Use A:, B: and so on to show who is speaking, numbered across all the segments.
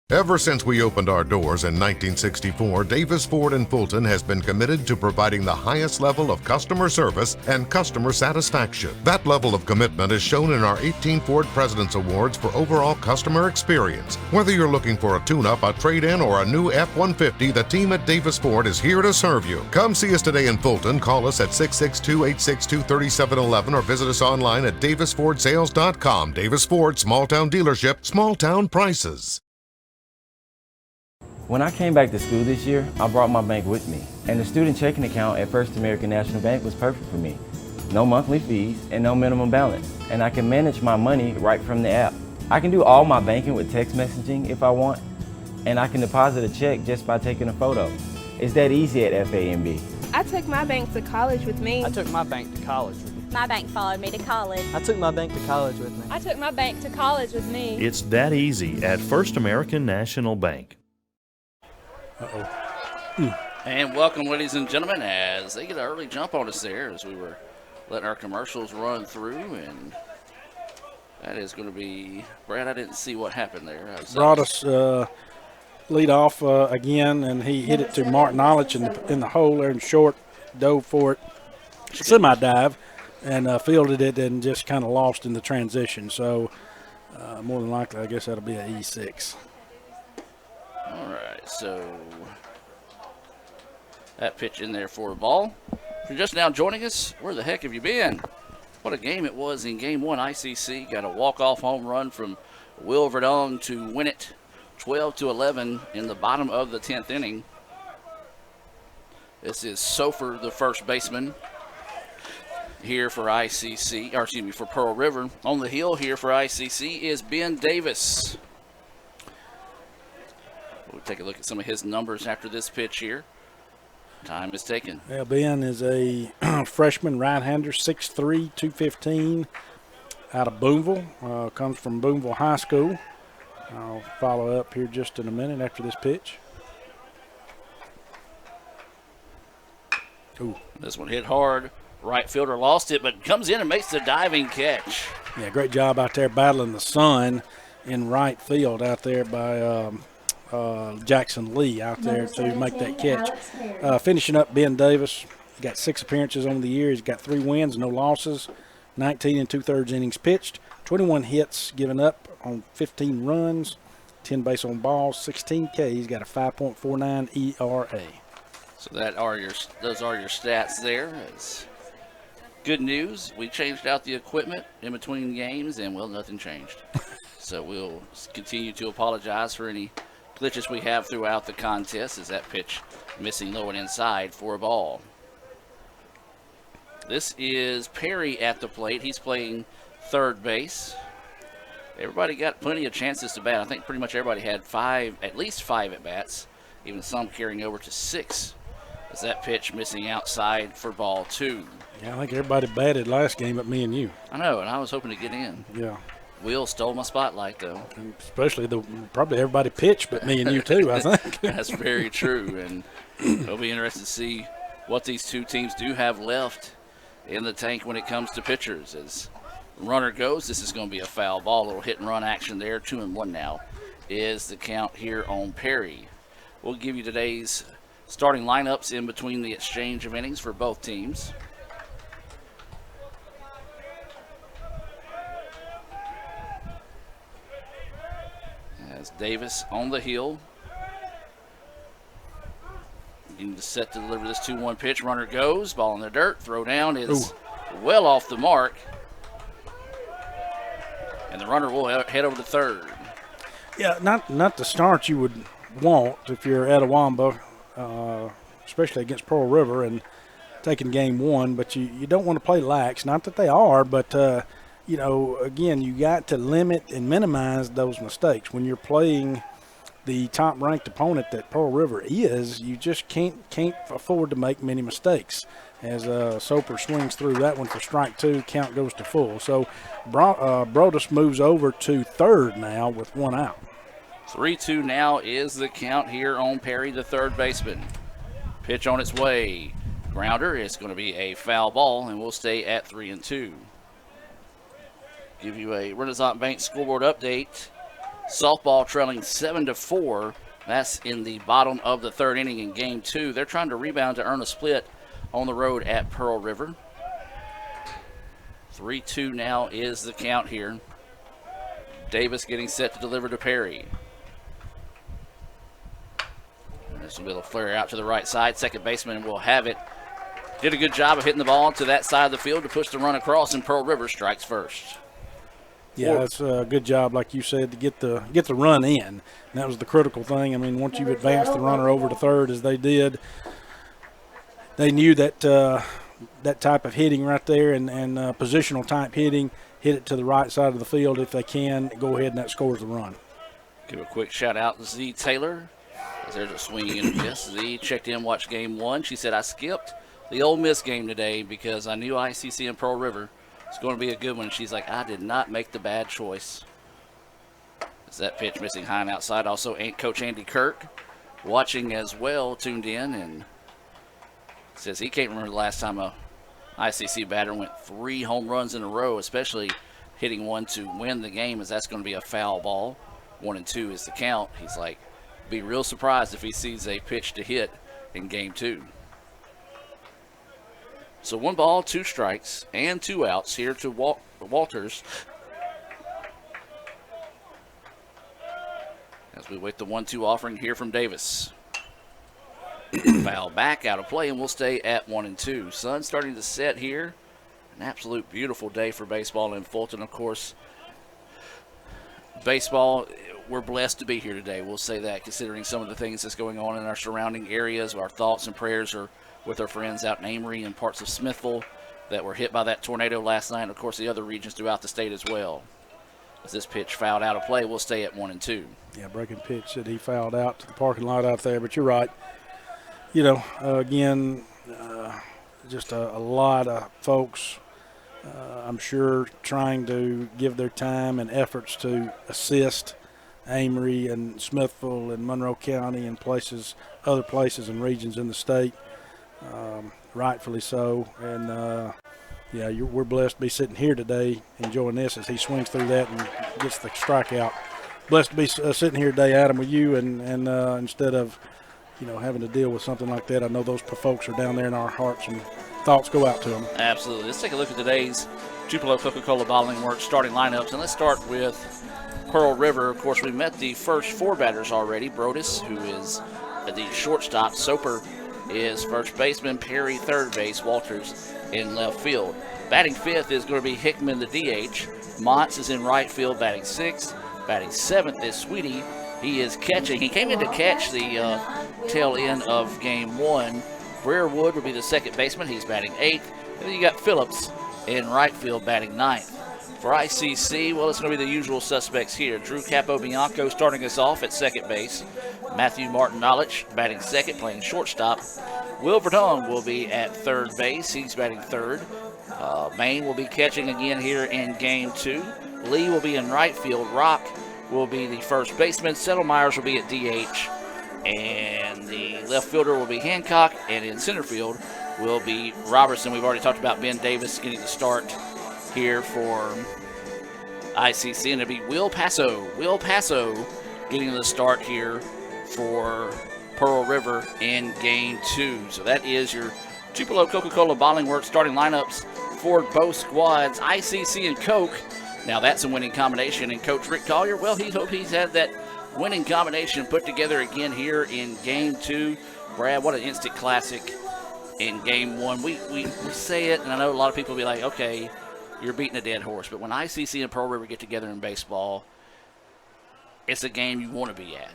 A: Ever since we opened our doors in 1964, Davis Ford in Fulton has been committed to providing the highest level of customer service and customer satisfaction. That level of commitment is shown in our 18 Ford President's Awards for overall customer experience. Whether you're looking for a tune-up, a trade-in, or a new F-150, the team at Davis Ford is here to serve you. Come see us today in Fulton. Call us at 662-862-3711 or visit us online at davisfordsales.com. Davis Ford, small-town dealership, small-town prices.
B: When I came back to school this year, I brought my bank with me, and the student checking account at First American National Bank was perfect for me. No monthly fees and no minimum balance, and I can manage my money right from the app. I can do all my banking with text messaging if I want, and I can deposit a check just by taking a photo. It's that easy at FAMB.
C: I took my bank to college with me.
D: I took my bank to college with me.
E: My bank followed me to college.
D: I took my bank to college with me.
C: I took my bank to college with me.
F: It's that easy at First American National Bank.
G: And welcome, ladies and gentlemen, as they get an early jump on us there as we were letting our commercials run through. And that is going to be, Brad, I didn't see what happened there.
H: Broadus lead off again, and he hit it to Martin Olich in the hole there and short, dove for it, semi-dive, and fielded it and just kind of lost in the transition. So more than likely, I guess that'll be an E6.
G: All right, so that pitch in there for a ball. If you're just now joining us, where the heck have you been? What a game it was in Game 1 ICC. Got a walk-off home run from Will Verdon to win it 12-11 in the bottom of the 10th inning. This is Sofer, the first baseman, here for ICC, or excuse me, for Pearl River. On the hill here for ICC is Ben Davis. We'll take a look at some of his numbers after this pitch here. Time is taken.
H: Well, Ben is a freshman right-hander, 6'3", 215, out of Boonville. Comes from Boonville High School. I'll follow up here just in a minute after this pitch.
G: Ooh. This one hit hard. Right fielder lost it, but comes in and makes the diving catch.
H: Yeah, great job out there battling the sun in right field out there by Jackson Lee out there to make that catch. Finishing up Ben Davis, he got 6 appearances on the year. He's got 3 wins, no losses, 19 2/3 innings pitched, 21 hits given up on 15 runs, 10 base on balls, 16 Ks. He's got a 5.49 ERA.
G: So those are your stats there. It's good news. We changed out the equipment in between games, and well, nothing changed. So we'll continue to apologize for any glitches we have throughout the contest. As that pitch missing low and inside for a ball. This is Perry at the plate. He's playing third base. Everybody got plenty of chances to bat. I think pretty much everybody had at least five at bats, even some carrying over to 6. As that pitch missing outside for ball 2.
H: Yeah, I think everybody batted last game but me and you.
G: I know, and I was hoping to get in.
H: Yeah.
G: Will stole my spotlight, though.
H: And especially probably everybody pitched but me and you too, I think.
G: That's very true, and it'll be interesting to see what these two teams do have left in the tank when it comes to pitchers. As runner goes, this is going to be a foul ball. A little hit and run action there. 2-1 now is the count here on Perry. We'll give you today's starting lineups in between the exchange of innings for both teams. As Davis on the hill. Getting set to deliver this 2-1 pitch. Runner goes. Ball in the dirt. Throw down is well off the mark. And the runner will head over to third.
H: Yeah, not the start you would want if you're Etowamba, especially against Pearl River and taking game 1. But you don't want to play lax. Not that they are, but again, you got to limit and minimize those mistakes. When you're playing the top-ranked opponent that Pearl River is, you just can't afford to make many mistakes. As Soper swings through that one for strike 2, count goes to full. So Brodus moves over to third now with 1 out.
G: 3-2 now is the count here on Perry, the third baseman. Pitch on its way. Grounder is going to be a foul ball, and we'll stay at 3-2. Give you a Renaissance Bank scoreboard update Softball trailing 7-4. That's in the bottom of the third inning in game 2. They're trying to rebound to earn a split on the road at Pearl River. 3-2 now is the count here. Davis getting set to deliver to Perry. And this will be a flare out to the right side. Second baseman will have it. Did a good job of hitting the ball to that side of the field to push the run across, and Pearl River strikes first.
H: Yeah, that's a good job, like you said, to get the run in. And that was the critical thing. I mean, once you advance the runner over to third, as they did, they knew that that type of hitting right there and positional type hitting, hit it to the right side of the field if they can. Go ahead and that scores the run.
G: Give a quick shout out to Z Taylor. There's a swing and a miss. Z checked in, watched game 1. She said, I skipped the Ole Miss game today because I knew ICC and Pearl River was going to be a good one. She's like, I did not make the bad choice. Is that pitch missing high and outside? Also, Coach Andy Kirk watching as well, tuned in, and says he can't remember the last time a ICC batter went 3 home runs in a row, especially hitting one to win the game, as that's going to be a foul ball. 1-2 is the count. He's like, be real surprised if he sees a pitch to hit in game 2. So 1 ball, 2 strikes, and 2 outs here to Walters. As we wait the 1-2 offering here from Davis. Foul back, out of play, and we'll stay at 1-2. Sun starting to set here. An absolute beautiful day for baseball in Fulton, of course. Baseball, we're blessed to be here today. We'll say that, considering some of the things that's going on in our surrounding areas. Our thoughts and prayers are with our friends out in Amory and parts of Smithville that were hit by that tornado last night, and of course the other regions throughout the state as well. As this pitch fouled out of play, we'll stay at 1-2.
H: Yeah, breaking pitch that he fouled out to the parking lot out there, but you're right. You know, again, just a lot of folks, I'm sure, trying to give their time and efforts to assist Amory and Smithville and Monroe County and other places and regions in the state. Rightfully so, and yeah, we're blessed to be sitting here today enjoying this as he swings through that and gets the strikeout. Blessed to be sitting here today, Adam, with you, and instead of having to deal with something like that, I know those folks are down there in our hearts, and thoughts go out to them.
G: Absolutely. Let's take a look at today's Tupelo Coca-Cola Bottling Works starting lineups, and let's start with Pearl River. Of course, we met the first 4 batters already. Brodus, who is the shortstop. Soper is first baseman. Perry, third base. Walters in left field. Batting 5th is going to be Hickman, the DH. Montz is in right field, batting 6th. Batting 7th is Sweetie. He is catching. He came in to catch the tail end of game 1. Brer Wood will be the second baseman. He's batting 8th. And then you got Phillips in right field, batting 9th. For ICC, well, it's going to be the usual suspects here. Drew Capobianco starting us off at second base. Matthew Martin-Knowledge batting second, playing shortstop. Will Verdon will be at third base. He's batting third. Maine will be catching again here in game 2. Lee will be in right field. Rock will be the first baseman. Settlemyers will be at DH. And the left fielder will be Hancock. And in center field will be Robertson. We've already talked about Ben Davis getting the start here for ICC, and it'll be Will Paso. Will Paso getting the start here for Pearl River in game 2. So that is your Tupelo Coca-Cola Bottling Works starting lineups for both squads, ICC and Coke. Now that's a winning combination, and Coach Rick Collier, well, he's had that winning combination put together again here in game 2. Brad, what an instant classic in game 1. We say it, and I know a lot of people will be like, okay, you're beating a dead horse. But when ICC and Pearl River get together in baseball, it's a game you want to be at.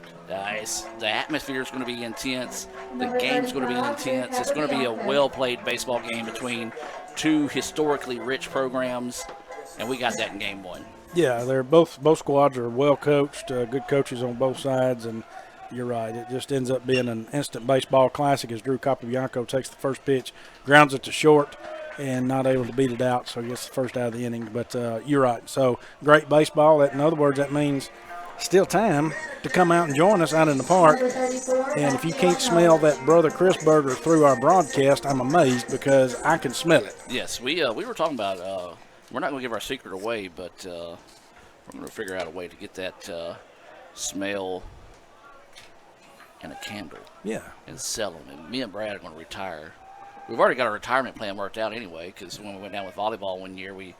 G: The atmosphere is going to be intense. The game's going to be intense. It's going to be a well-played baseball game between 2 historically rich programs, and we got that in game 1.
H: Yeah, they're both squads are well coached, good coaches on both sides, and you're right. It just ends up being an instant baseball classic as Drew Capobianco takes the first pitch, grounds it to short, and not able to beat it out, so he gets the first out of the inning. But you're right. So great baseball. In other words, that means still time to come out and join us out in the park. And if you can't smell that Brother Chris burger through our broadcast, I'm amazed, because I can smell it.
G: Yes, we were talking about we're not going to give our secret away, but we're going to figure out a way to get that smell, and a candle
H: Yeah.
G: and sell them. And me and Brad are going to retire. We've already got our retirement plan worked out anyway, because when we went down with volleyball one year, we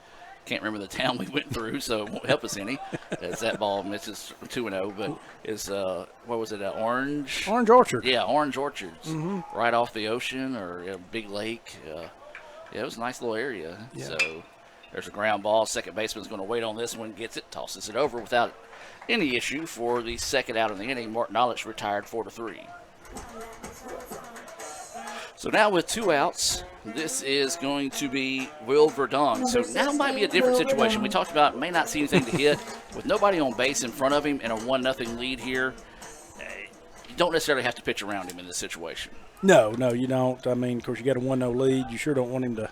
G: can't remember the town we went through, so it won't help us any. As that ball misses 2-0, but is what was it? Orange?
H: Orange Orchard.
G: Yeah, Orange Orchards, right off the ocean or a big lake. Yeah, it was a nice little area.
H: Yeah.
G: So there's a ground ball. Second baseman's going to wait on this one, gets it, tosses it over without any issue for the second out of the inning. Martin Knowledge retired 4-3. So now with 2 outs, this is going to be Will Verdon. So now might be a different situation. We talked about may not see anything to hit. With nobody on base in front of him and a 1-0 lead here, you don't necessarily have to pitch around him in this situation.
H: No, you don't. I mean, of course, you got a 1-0 lead. You sure don't want him to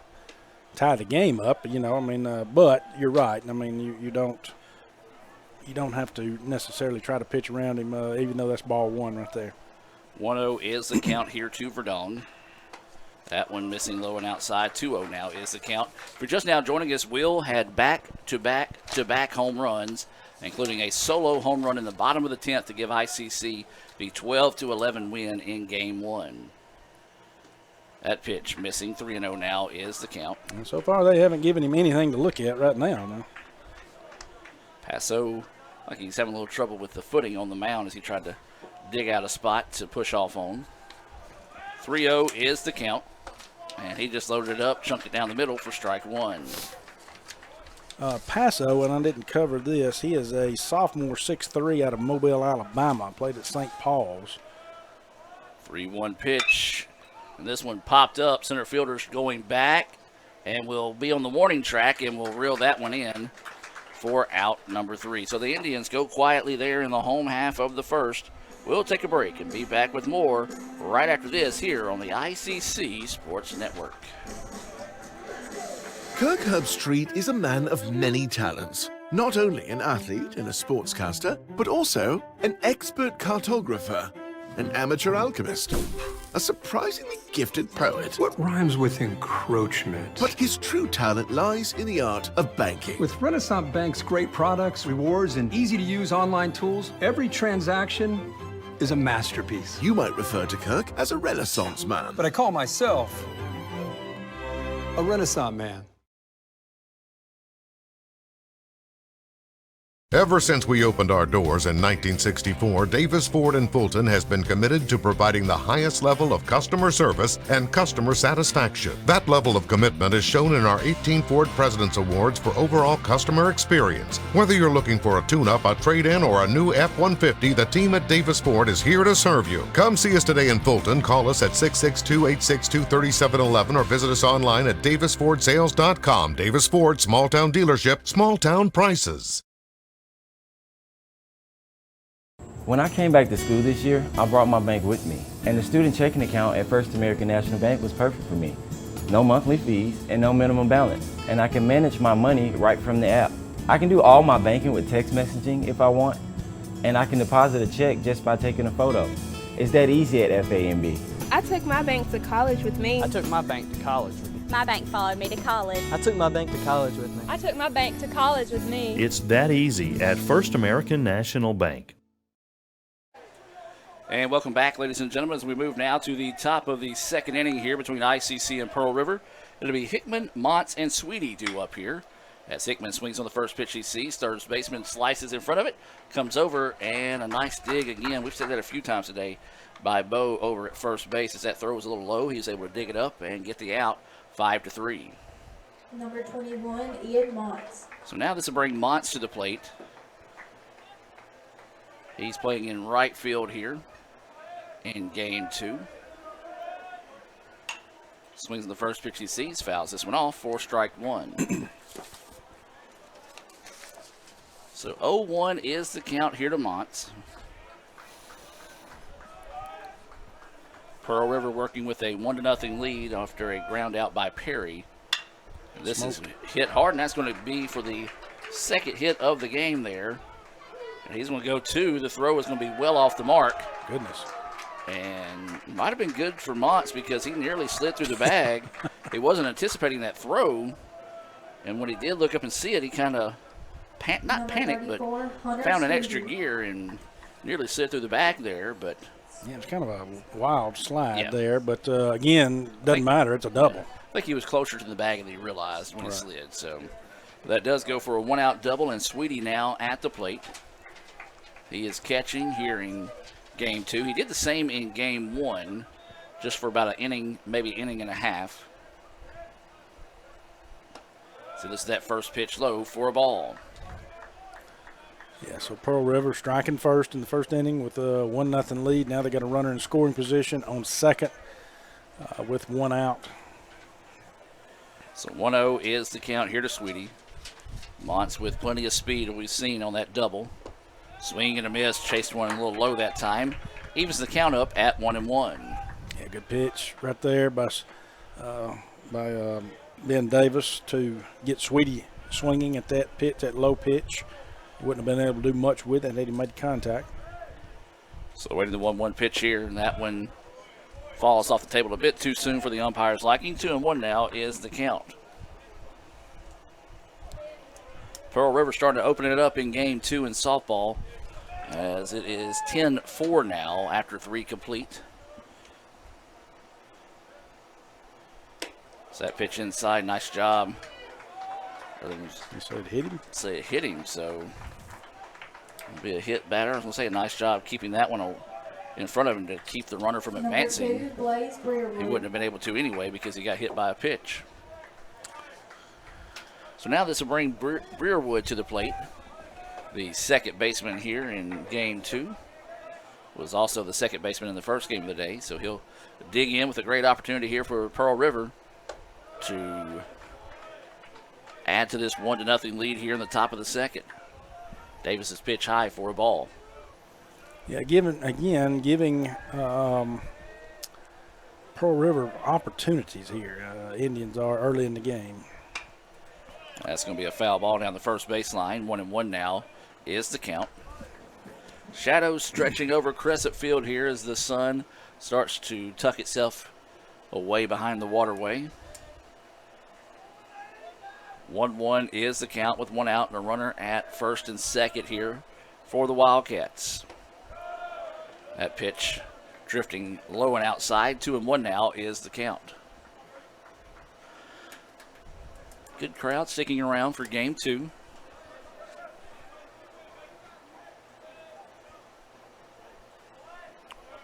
H: tie the game up, you know. I mean, but you're right. I mean, you don't have to necessarily try to pitch around him, even though that's ball 1 right there.
G: 1-0 is the count here to Verdon. That one missing low and outside. 2-0 now is the count. If you're just now joining us, Will had back-to-back home runs, including a solo home run in the bottom of the 10th to give ICC the 12-11 win in Game 1. That pitch missing. 3-0 now is the count.
H: And so far, they haven't given him anything to look at right now. No.
G: Paso, like he's having a little trouble with the footing on the mound as he tried to dig out a spot to push off on. 3-0 is the count. And he just loaded it up, chunked it down the middle for strike 1.
H: Paso, and I didn't cover this, he is a sophomore 6'3" out of Mobile, Alabama. Played at St. Paul's.
G: 3-1 pitch. And this one popped up. Center fielder's going back and will be on the warning track and will reel that one in for out number 3. So the Indians go quietly there in the home half of the first. We'll take a break and be back with more right after this here on the ICC Sports Network.
E: Kirk Herbstreit is a man of many talents. Not only an athlete and a sportscaster, but also an expert cartographer, an amateur alchemist, a surprisingly gifted poet.
I: What rhymes with encroachment?
E: But his true talent lies in the art of banking.
I: With Renaissance Bank's great products, rewards, and easy-to-use online tools, every transaction is a masterpiece.
E: You might refer to Kirk as a Renaissance man.
I: But I call myself a Renaissance man.
A: Ever since we opened our doors in 1964, Davis Ford in Fulton has been committed to providing the highest level of customer service and customer satisfaction. That level of commitment is shown in our 18 Ford President's Awards for overall customer experience. Whether you're looking for a tune-up, a trade-in, or a new F-150, the team at Davis Ford is here to serve you. Come see us today in Fulton. Call us at 662-862-3711 or visit us online at davisfordsales.com. Davis Ford, small-town dealership, small-town prices.
B: When I came back to school this year, I brought my bank with me. And the student checking account at First American National Bank was perfect for me. No monthly fees and no minimum balance. And I can manage my money right from the app. I can do all my banking with text messaging if I want. And I can deposit a check just by taking a photo. It's that easy at FAMB.
C: I took my bank to college with me.
D: I took my bank to college with me.
J: My bank followed me to college.
D: I took my bank to college with me.
C: I took my bank to college with me.
F: It's that easy at First American National Bank.
G: And welcome back, ladies and gentlemen, as we move now to the top of the second inning here between ICC and Pearl River. It'll be Hickman, Montz, and Sweetie due up here. As Hickman swings on the first pitch he sees, third baseman slices in front of it, comes over, and a nice dig again. We've said that a few times today by Bo over at first base. As that throw was a little low, he was able to dig it up and get the out, 5-3.
J: Number 21, Ian Montz.
G: So now this will bring Montz to the plate. He's playing in right field here in game 2. Swings on the first pitch he sees, fouls this one off for strike 1. So 0-1 is the count here to Montz. Pearl River working with a 1-0 lead after a ground out by Perry. And this is hit hard, and that's going to be for the second hit of the game there. And he's going to go 2. The throw is going to be well off the mark.
H: Goodness.
G: And might have been good for Montz because he nearly slid through the bag. He wasn't anticipating that throw. And when he did look up and see it, he kind of, not panicked, but found an extra gear and nearly slid through the bag there, but
H: Yeah, it's kind of a wild slide
G: Yeah.
H: there, but again, doesn't matter. It's a double.
G: I think he was closer to the bag than he realized when he slid. So that does go for a one-out double, and Sweetie now at the plate. He is catching here in game 2. He did the same in game 1, just for about an inning, maybe inning and a half. So this is that first pitch low for a ball.
H: Yeah, so Pearl River striking first in the first inning with a 1-0 lead. Now they got a runner in scoring position on second with one out.
G: So 1-0 is the count here to Sweetie. Montz with plenty of speed, we've seen on that double. Swing and a miss, chased one a little low that time. Evens the count up at 1-1.
H: Yeah, good pitch right there by Ben Davis to get Sweetie swinging at that pitch, that low pitch. Wouldn't have been able to do much with it had he made contact.
G: So waiting the 1-1 pitch here, and that one falls off the table a bit too soon for the umpire's liking. 2-1 now is the count. Pearl River starting to open it up in game 2 in softball, as it is 10-4 now after 3 complete. So that pitch inside, nice job.
H: You said it hit him?
G: Say it hit him, so it'll be a hit batter. I was going to say a nice job keeping that one in front of him to keep the runner from advancing. He wouldn't have been able to anyway because he got hit by a pitch. So now this will bring Breerwood to the plate. The second baseman here in game 2 was also the second baseman in the first game of the day. So he'll dig in with a great opportunity here for Pearl River to add to this 1-0 lead here in the top of the second. Davis is pitch high for a ball.
H: Yeah, giving Pearl River opportunities here. Indians are early in the game.
G: That's going to be a foul ball down the first baseline. 1-1 now is the count. Shadows stretching over Crescent Field here as the sun starts to tuck itself away behind the waterway. 1-1 is the count with one out and a runner at first and second here for the Wildcats. That pitch drifting low and outside. 2-1 now is the count. Good crowd sticking around for game 2.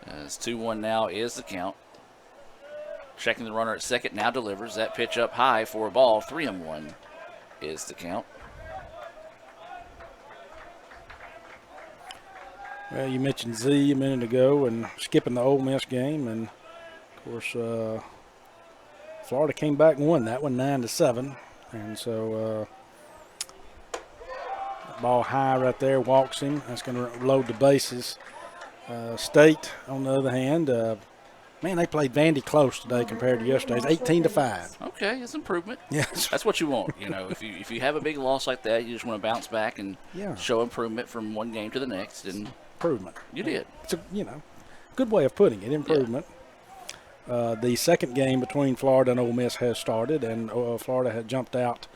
G: As 2-1 now is the count. Checking the runner at second, now delivers. That pitch up high for a ball. 3-1 is the count.
H: Well, you mentioned Z a minute ago and skipping the Ole Miss game, and of course Florida came back and won that one 9-7, and so ball high right there, walks him. That's going to load the bases. State, on the other hand, man, they played Vandy close today compared to yesterday. It's 18-5.
G: Okay, it's improvement.
H: Yes,
G: that's what you want. You know, if you have a big loss like that, you just want to bounce back and show improvement from one game to the next. And
H: improvement.
G: You did.
H: It's a good way of putting it. Improvement. Yeah. The second game between Florida and Ole Miss has started, and Florida had jumped out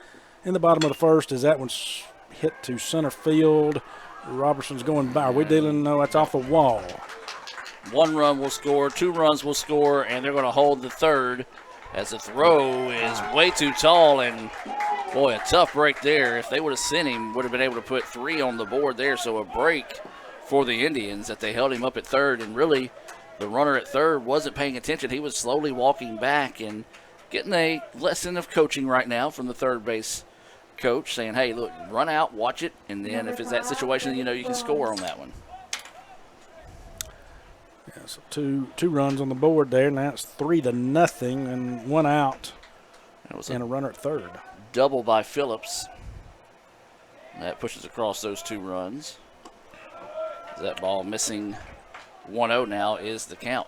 H: in the bottom of the first as that one's hit to center field. Robertson's going by. Are we dealing? No, that's off the wall.
G: 1 run will score, 2 runs will score, and they're going to hold the third as the throw is way too tall. And boy, a tough break there. If they would have sent him, would have been able to put 3 on the board there. So a break for the Indians that they held him up at third, and really the runner at third wasn't paying attention. He was slowly walking back and getting a lesson of coaching right now from the third base coach, saying, hey, look, run out, watch it, and then if it's that situation, you can score on that one.
H: Yeah, so two runs on the board there, and that's 3-0 and 1 out and a runner at third.
G: Double by Phillips. That pushes across those 2 runs. That ball missing 1-0 now is the count.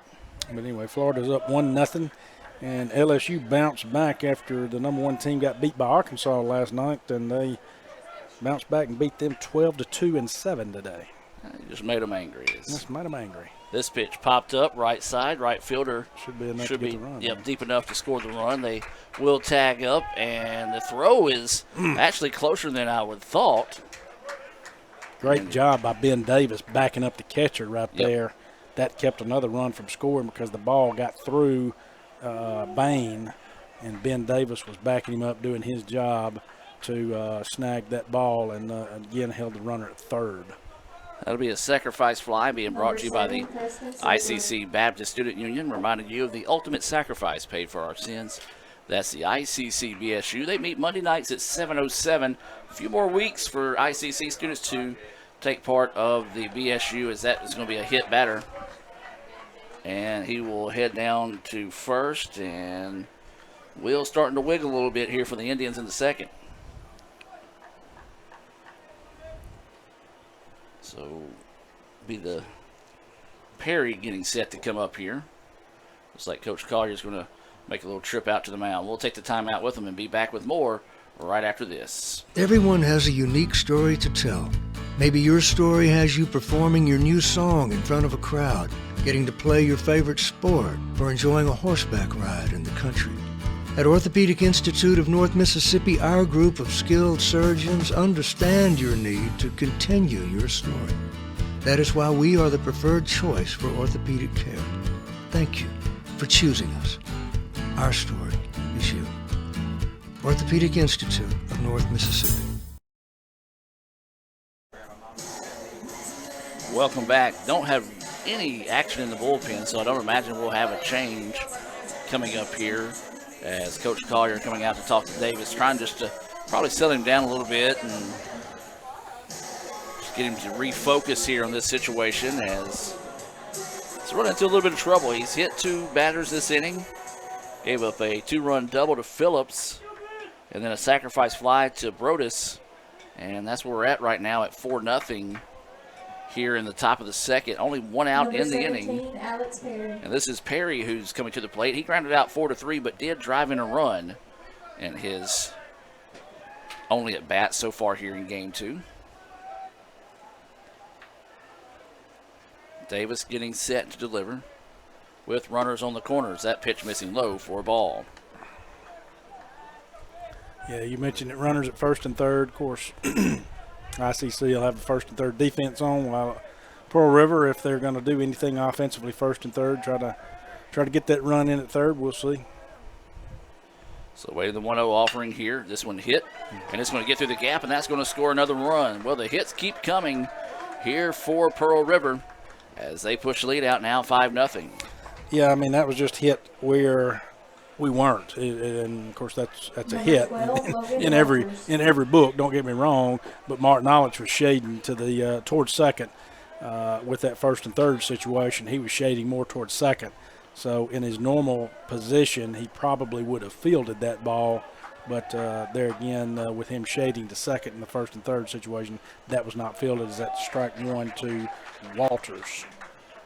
H: But anyway, Florida's up 1-0, and LSU bounced back after the number 1 team got beat by Arkansas last night, and they bounced back and beat them 12-2 and 7 today.
G: You just made them angry.
H: Just made them angry.
G: This pitch popped up right side, right fielder
H: should be enough to get the run.
G: Yep, deep enough to score the run. They will tag up, and the throw is actually closer than I would have thought.
H: Great job by Ben Davis backing up the catcher right
G: Yep.
H: there. That kept another run from scoring because the ball got through Bain, and Ben Davis was backing him up doing his job to snag that ball, and again held the runner at third.
G: That'll be a sacrifice fly being brought to you by the ICC Baptist Student Union, reminding you of the ultimate sacrifice paid for our sins. That's the ICC BSU. They meet Monday nights at 7:07. A few more weeks for ICC students to take part of the BSU, as that is going to be a hit batter. And he will head down to first, and Will's starting to wiggle a little bit here for the Indians in the second. So be the Perry getting set to come up here. Looks like Coach Collier's going to make a little trip out to the mound. We'll take the time out with him and be back with more right after this.
K: Everyone has a unique story to tell. Maybe your story has you performing your new song in front of a crowd, getting to play your favorite sport, or enjoying a horseback ride in the country. At Orthopedic Institute of North Mississippi, our group of skilled surgeons understand your need to continue your story. That is why we are the preferred choice for orthopedic care. Thank you for choosing us. Our story is you. Orthopedic Institute of North Mississippi.
G: Welcome back. Don't have any action in the bullpen, so I don't imagine we'll have a change coming up here, as Coach Collier coming out to talk to Davis, trying just to probably settle him down a little bit and just get him to refocus here on this situation, as he's running into a little bit of trouble. He's hit 2 batters this inning, gave up a 2-run double to Phillips, and then a sacrifice fly to Brodus, and that's where we're at right now at 4-0 here in the top of the second. Only 1 out in the inning.
J: Alex Perry.
G: And this is Perry who's coming to the plate. He grounded out 4-3, but did drive in a run in his only at bat so far here in game 2. Davis getting set to deliver with runners on the corners. That pitch missing low for a ball.
H: Yeah, you mentioned it, runners at first and third. Of course, ICC will have the first and third defense on, while Pearl River, if they're going to do anything offensively first and third, try to get that run in at third. We'll see.
G: So away the 1-0 offering here. This one hit, and it's going to get through the gap, and that's going to score another run. Well, the hits keep coming here for Pearl River as they push the lead out now 5-0.
H: Yeah, I mean, that was just hit where we weren't, and of course that's a hit in every book. Don't get me wrong, but Martin Olich was shading to the towards second with that first and third situation. He was shading more towards second, so in his normal position, he probably would have fielded that ball. But there again, with him shading to second in the first and third situation, that was not fielded. As that strike 1 to Walters.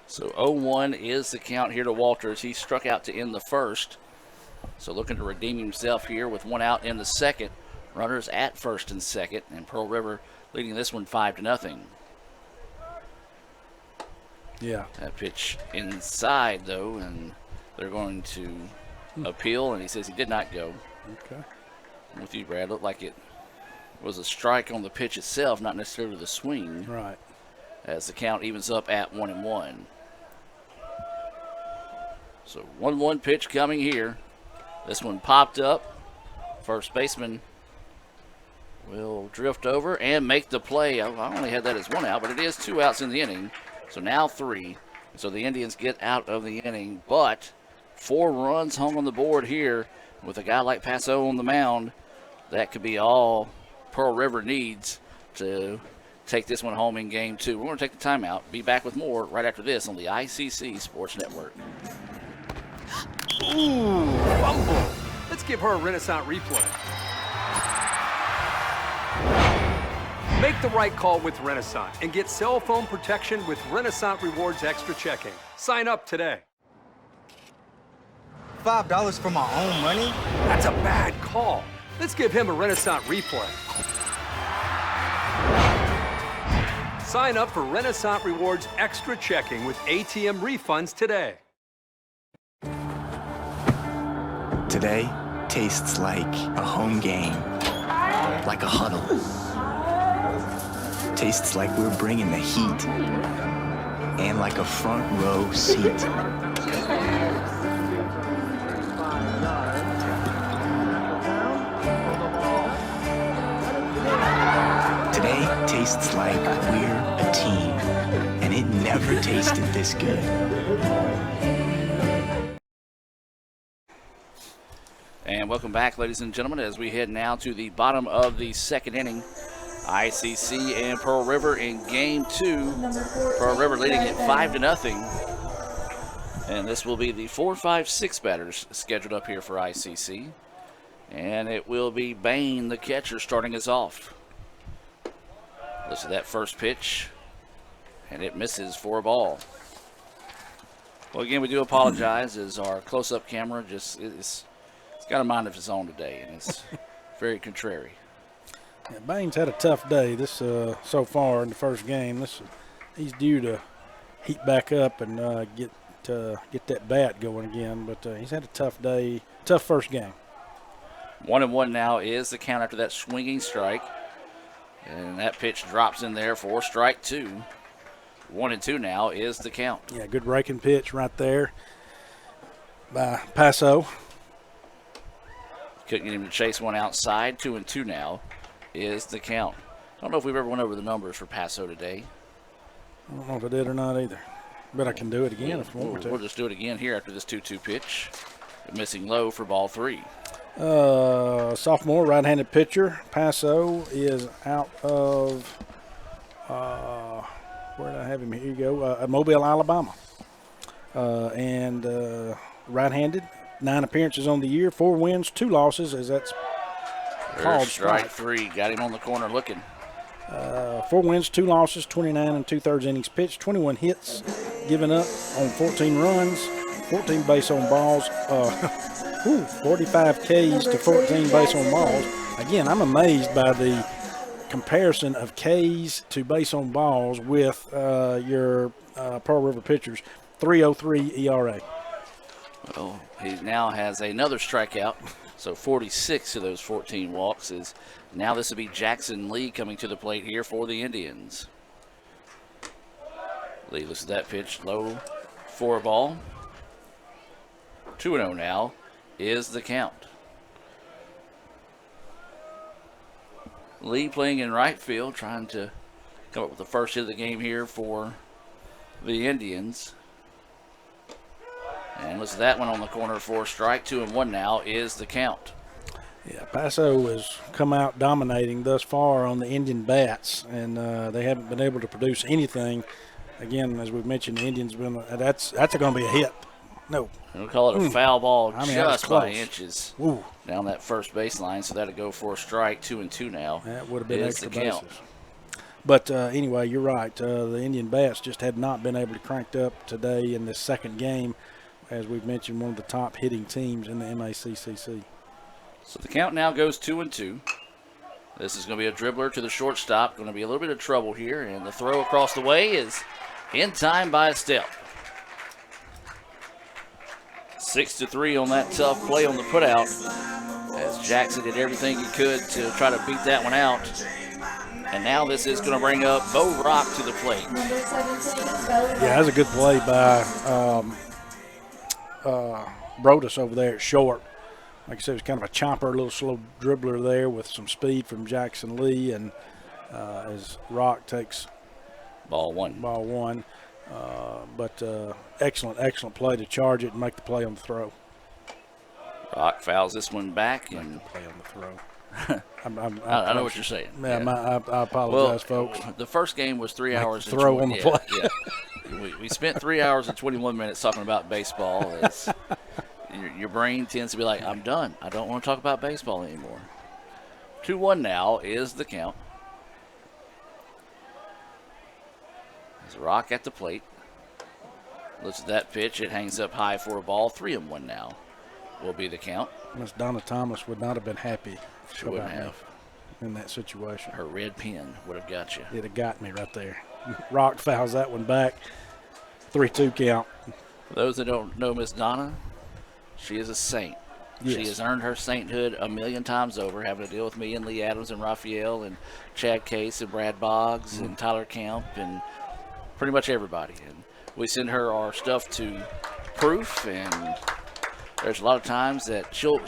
G: So 0-1 is the count here to Walters. He struck out to end the first. So looking to redeem himself here with 1 out in the second. Runners at first and second, and Pearl River leading this one 5-0.
H: Yeah.
G: That pitch inside though, and they're going to appeal, and he says he did not go.
H: Okay.
G: I'm with you, Brad. Looked like it was a strike on the pitch itself, not necessarily the swing.
H: Right.
G: As the count evens up at 1-1. So 1-1 pitch coming here. This one popped up. First baseman will drift over and make the play. I only had that as 1 out, but it is 2 outs in the inning. So now 3. So the Indians get out of the inning, but 4 runs hung on the board here with a guy like Passo on the mound. That could be all Pearl River needs to take this one home in game 2. We're going to take the timeout. Be back with more right after this on the ICC Sports Network.
I: Ooh, fumble. Let's give her a Renaissance replay. Make the right call with Renaissance and get cell phone protection with Renaissance Rewards Extra Checking. Sign up today.
L: $5 for my own money?
I: That's a bad call. Let's give him a Renaissance replay. Sign up for Renaissance Rewards Extra Checking with ATM refunds today.
L: Today tastes like a home game, like a huddle, tastes like we're bringing the heat. And like a front row seat. Today tastes like we're a team, and it never tasted this good.
G: And welcome back, ladies and gentlemen, as we head now to the bottom of the second inning. ICC and Pearl River in game 2. Pearl River leading it 5-0. And this will be the 4, 5, 6 batters scheduled up here for ICC. And it will be Bain, the catcher, starting us off. Listen to that first pitch. And it misses for a ball. Well, again, we do apologize as our close-up camera just it's got a mind of its own today, and it's very contrary.
H: Yeah, Bain's had a tough day this so far in the first game. He's due to heat back up and get that bat going again, but he's had a tough day, tough first game.
G: 1-1 now is the count after that swinging strike, and that pitch drops in there for strike 2. 1-2 now is the count.
H: Yeah, good raking pitch right there by Paso.
G: Couldn't get him to chase one outside. 2-2 now is the count. I don't know if we've ever went over the numbers for Paso today.
H: I don't know if I did or not either, but I can do it again if you want me to.
G: We'll just do it again here after this 2-2 pitch. Missing low for ball 3.
H: Sophomore right-handed pitcher. Paso is out of, where did I have him? Here you go, Mobile, Alabama. And right-handed, 9 appearances on the year, 4 wins, 2 losses, as that's called
G: strike 3. Got him on the corner looking.
H: 4 wins, 2 losses, 29 2/3 innings pitched, 21 hits given up on 14 runs, 14 base on balls, 45 Ks to 14 base on balls. Again, I'm amazed by the comparison of Ks to base on balls with your Pearl River pitchers. 3.03 ERA.
G: Well, he now has another strikeout. So 46 of those 14 walks is now this will be Jackson Lee coming to the plate here for the Indians. Lee looks at that pitch low for a ball. 2-0 now is the count. Lee playing in right field, trying to come up with the first hit of the game here for the Indians. And listen to that one on the corner for a strike. 2-1 now is the count.
H: Yeah, Paso has come out dominating thus far on the Indian bats, and they haven't been able to produce anything. Again, as we've mentioned, the Indians been that's going to be a hit. No,
G: we'll call it a foul ball, just by
H: close.
G: Inches.
H: Ooh.
G: Down that first baseline, so that'll go for a strike. 2-2 now.
H: That would have been extra
G: the count.
H: bases. But anyway, you're right. The Indian bats just had not been able to crank up today in this second game. As we've mentioned, one of the top hitting teams in the MACCC.
G: So the count now goes 2-2. This is going to be a dribbler to the shortstop. Going to be a little bit of trouble here, and the throw across the way is in time by a step. 6-3 on that tough play on the putout, as Jackson did everything he could to try to beat that one out. And now this is going to bring up Bo Rock to the plate.
H: Yeah, that's a good play by Brodus over there at short. Like I said, it was kind of a chopper, a little slow dribbler there with some speed from Jackson Lee, and as Rock takes
G: ball one.
H: But excellent play to charge it and make the play on the throw.
G: Rock fouls this one back.
H: And
G: the
H: play on the throw.
G: I know what you're saying.
H: Yeah, I apologize, folks.
G: The first game was 3 hours.
H: Throw on the play.
G: Yeah. We spent 3 hours and 21 minutes talking about baseball. Your brain tends to be like, I'm done. I don't want to talk about baseball anymore. 2-1 now is the count. There's Rock at the plate. Looks at that pitch. It hangs up high for a ball. 3-1 now will be the count.
H: Miss Donna Thomas would not have been happy
G: She wouldn't have.
H: in that situation.
G: Her red pen would have got you.
H: It'd have got me right there. Rock fouls that one back. 3-2 count.
G: For those that don't know Miss Donna, she is a saint.
H: Yes.
G: She has earned her sainthood a million times over, having to deal with me and Lee Adams and Raphael and Chad Case and Brad Boggs and Tyler Kemp and pretty much everybody. And we send her our stuff to proof, and there's a lot of times that she'll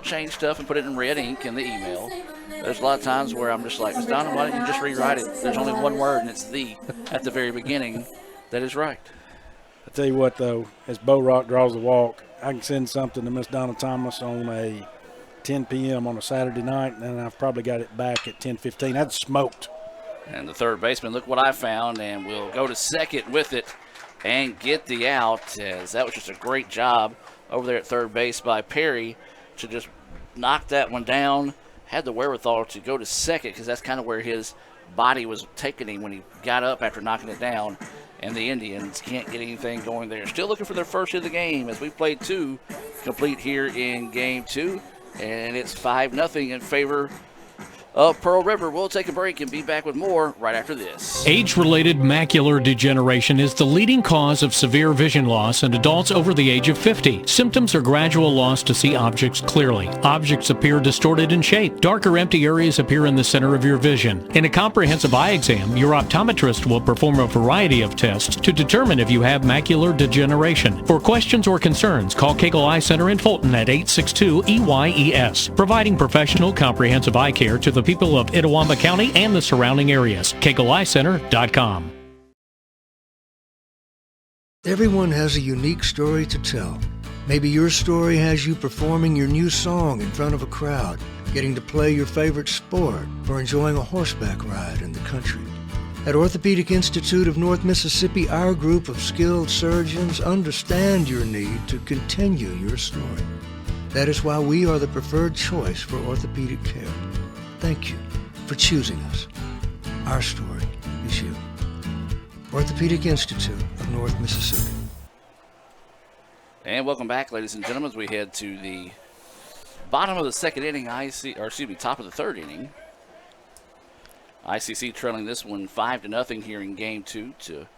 G: change stuff and put it in red ink in the email. There's a lot of times where I'm just like, Miss Donna, why don't you just rewrite it? There's only one word, and it's "the" at the very beginning. That is right.
H: I tell you what, though, as Bo Rock draws the walk, I can send something to Miss Donna Thomas on a 10 p.m. on a Saturday night, and I've probably got it back at 10:15. That's smoked.
G: And the third baseman, look what I found, and we'll go to second with it and get the out, as that was just a great job over there at third base by Perry to just knock that one down. Had the wherewithal to go to second because that's kind of where his body was taking him when he got up after knocking it down. And the Indians can't get anything going there. Still looking for their first hit of the game as we played 2 complete here in game 2. And it's 5-0 in favor of Pearl River. We'll take a break and be back with more right after this.
M: Age-related macular degeneration is the leading cause of severe vision loss in adults over the age of 50. Symptoms are gradual loss to see objects clearly. Objects appear distorted in shape. Darker empty areas appear in the center of your vision. In a comprehensive eye exam, your optometrist will perform a variety of tests to determine if you have macular degeneration. For questions or concerns, call Cagle Eye Center in Fulton at 862-EYES, providing professional comprehensive eye care to the people of Itawamba County and the surrounding areas. CagleEyeCenter.com.
K: Everyone has a unique story to tell. Maybe your story has you performing your new song in front of a crowd, getting to play your favorite sport, or enjoying a horseback ride in the country. At Orthopedic Institute of North Mississippi, our group of skilled surgeons understand your need to continue your story. That is why we are the preferred choice for orthopedic care. Thank you for choosing us. Our story is you. Orthopedic Institute of North Mississippi.
G: And welcome back, ladies and gentlemen, as we head to the bottom of the second inning, top of the third inning. ICC trailing this one 5-0 here in game 2 to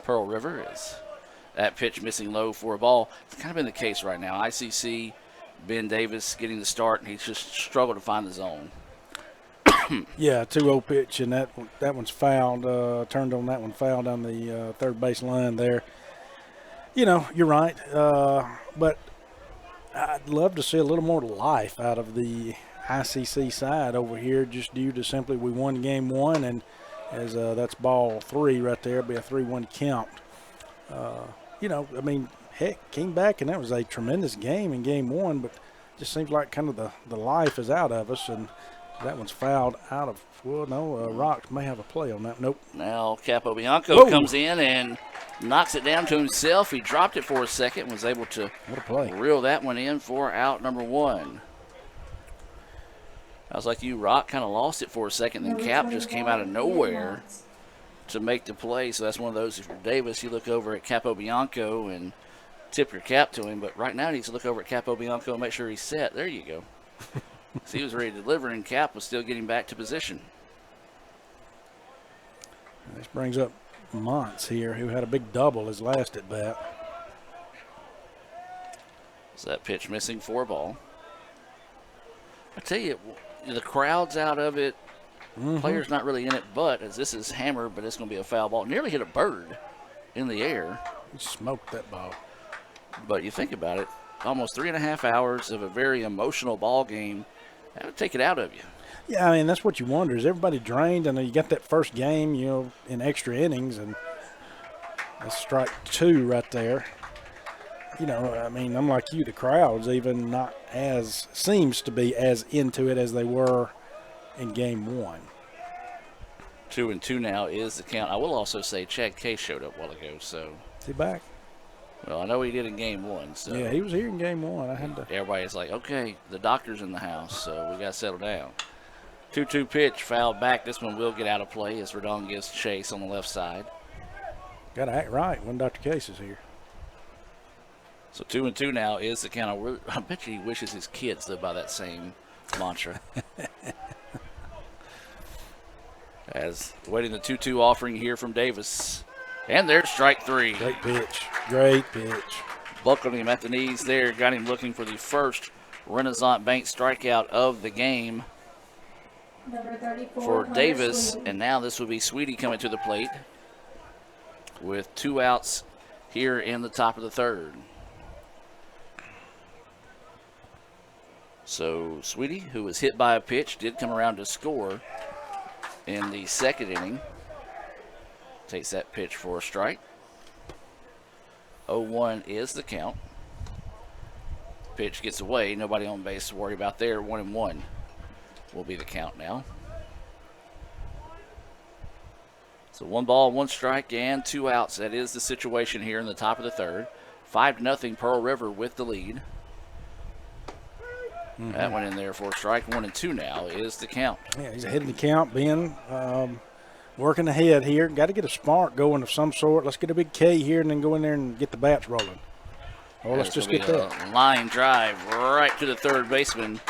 G: Pearl River. As that pitch missing low for a ball. It's kind of been the case right now. ICC, Ben Davis getting the start, and he's just struggled to find the zone.
H: Yeah, 2-0 pitch, and that one's fouled. Turned on that one, fouled on the third base line there. You know, you're right, but I'd love to see a little more life out of the ICC side over here, just due to simply we won game 1, and as that's ball 3 right there, it'll be a 3-1 count. You know, I mean, heck, came back, and that was a tremendous game in game 1, but just seems like kind of the life is out of us, and that one's fouled out of, well, no, Rock may have a play on that. Nope.
G: Now Capobianco comes in and knocks it down to himself. He dropped it for a second and was able to reel that one in for out number 1. I was like you, Rock kind of lost it for a second, then Cap just came out of nowhere to make the play. So that's one of those, if you're Davis, you look over at Capobianco and tip your cap to him. But right now he needs to look over at Capobianco and make sure he's set. There you go. So he was ready to deliver, and Cap was still getting back to position.
H: This brings up Montz here, who had a big double his last at bat.
G: So that pitch missing for a ball. I tell you, the crowd's out of it. Players not really in it, but as this is hammered, but it's going to be a foul ball. Nearly hit a bird in the air.
H: He smoked that ball.
G: But you think about it, almost 3.5 hours of a very emotional ball game. That would take it out of you.
H: Yeah, I mean, that's what you wonder. Is everybody drained? And you got that first game, you know, in extra innings, and that's strike 2 right there. You know, I mean, I'm like you, the crowd's even not as, seems to be as into it as they were in game 1.
G: 2-2 now is the count. I will also say Chad Case showed up a while ago, so.
H: Is he back?
G: Well, I know he did in game 1. So
H: yeah, he was here in game 1. I had to.
G: Everybody's like, okay, the doctor's in the house, so we got to settle down. 2-2 pitch, fouled back. This one will get out of play as Redon gives chase on the left side.
H: Got to act right when Dr. Case is here.
G: So 2-2 now is the count. I bet you he wishes his kids lived by that same mantra. As waiting the 2-2 offering here from Davis. And there's strike 3.
H: Great pitch. Great pitch.
G: Buckled him at the knees there. Got him looking for the first Renaissance Bank strikeout of the game
J: Number 34,
G: for
J: Hunter
G: Davis.
J: Sweetie.
G: And now this will be Sweetie coming to the plate with 2 outs here in the top of the third. So Sweetie, who was hit by a pitch, did come around to score in the second inning. Takes that pitch for a strike. 0-1 is the count. Pitch gets away. Nobody on base to worry about there. 1-1 will be the count now. So 1 ball, 1 strike, and 2 outs. That is the situation here in the top of the third. 5-0 Pearl River with the lead. That went in there for a strike. 1-2 now is the count.
H: Yeah, he's ahead of the count. Ben working ahead here. Got to get a spark going of some sort. Let's get a big K here and then go in there and get the bats rolling. Oh, let's just get that.
G: Line drive right to the third baseman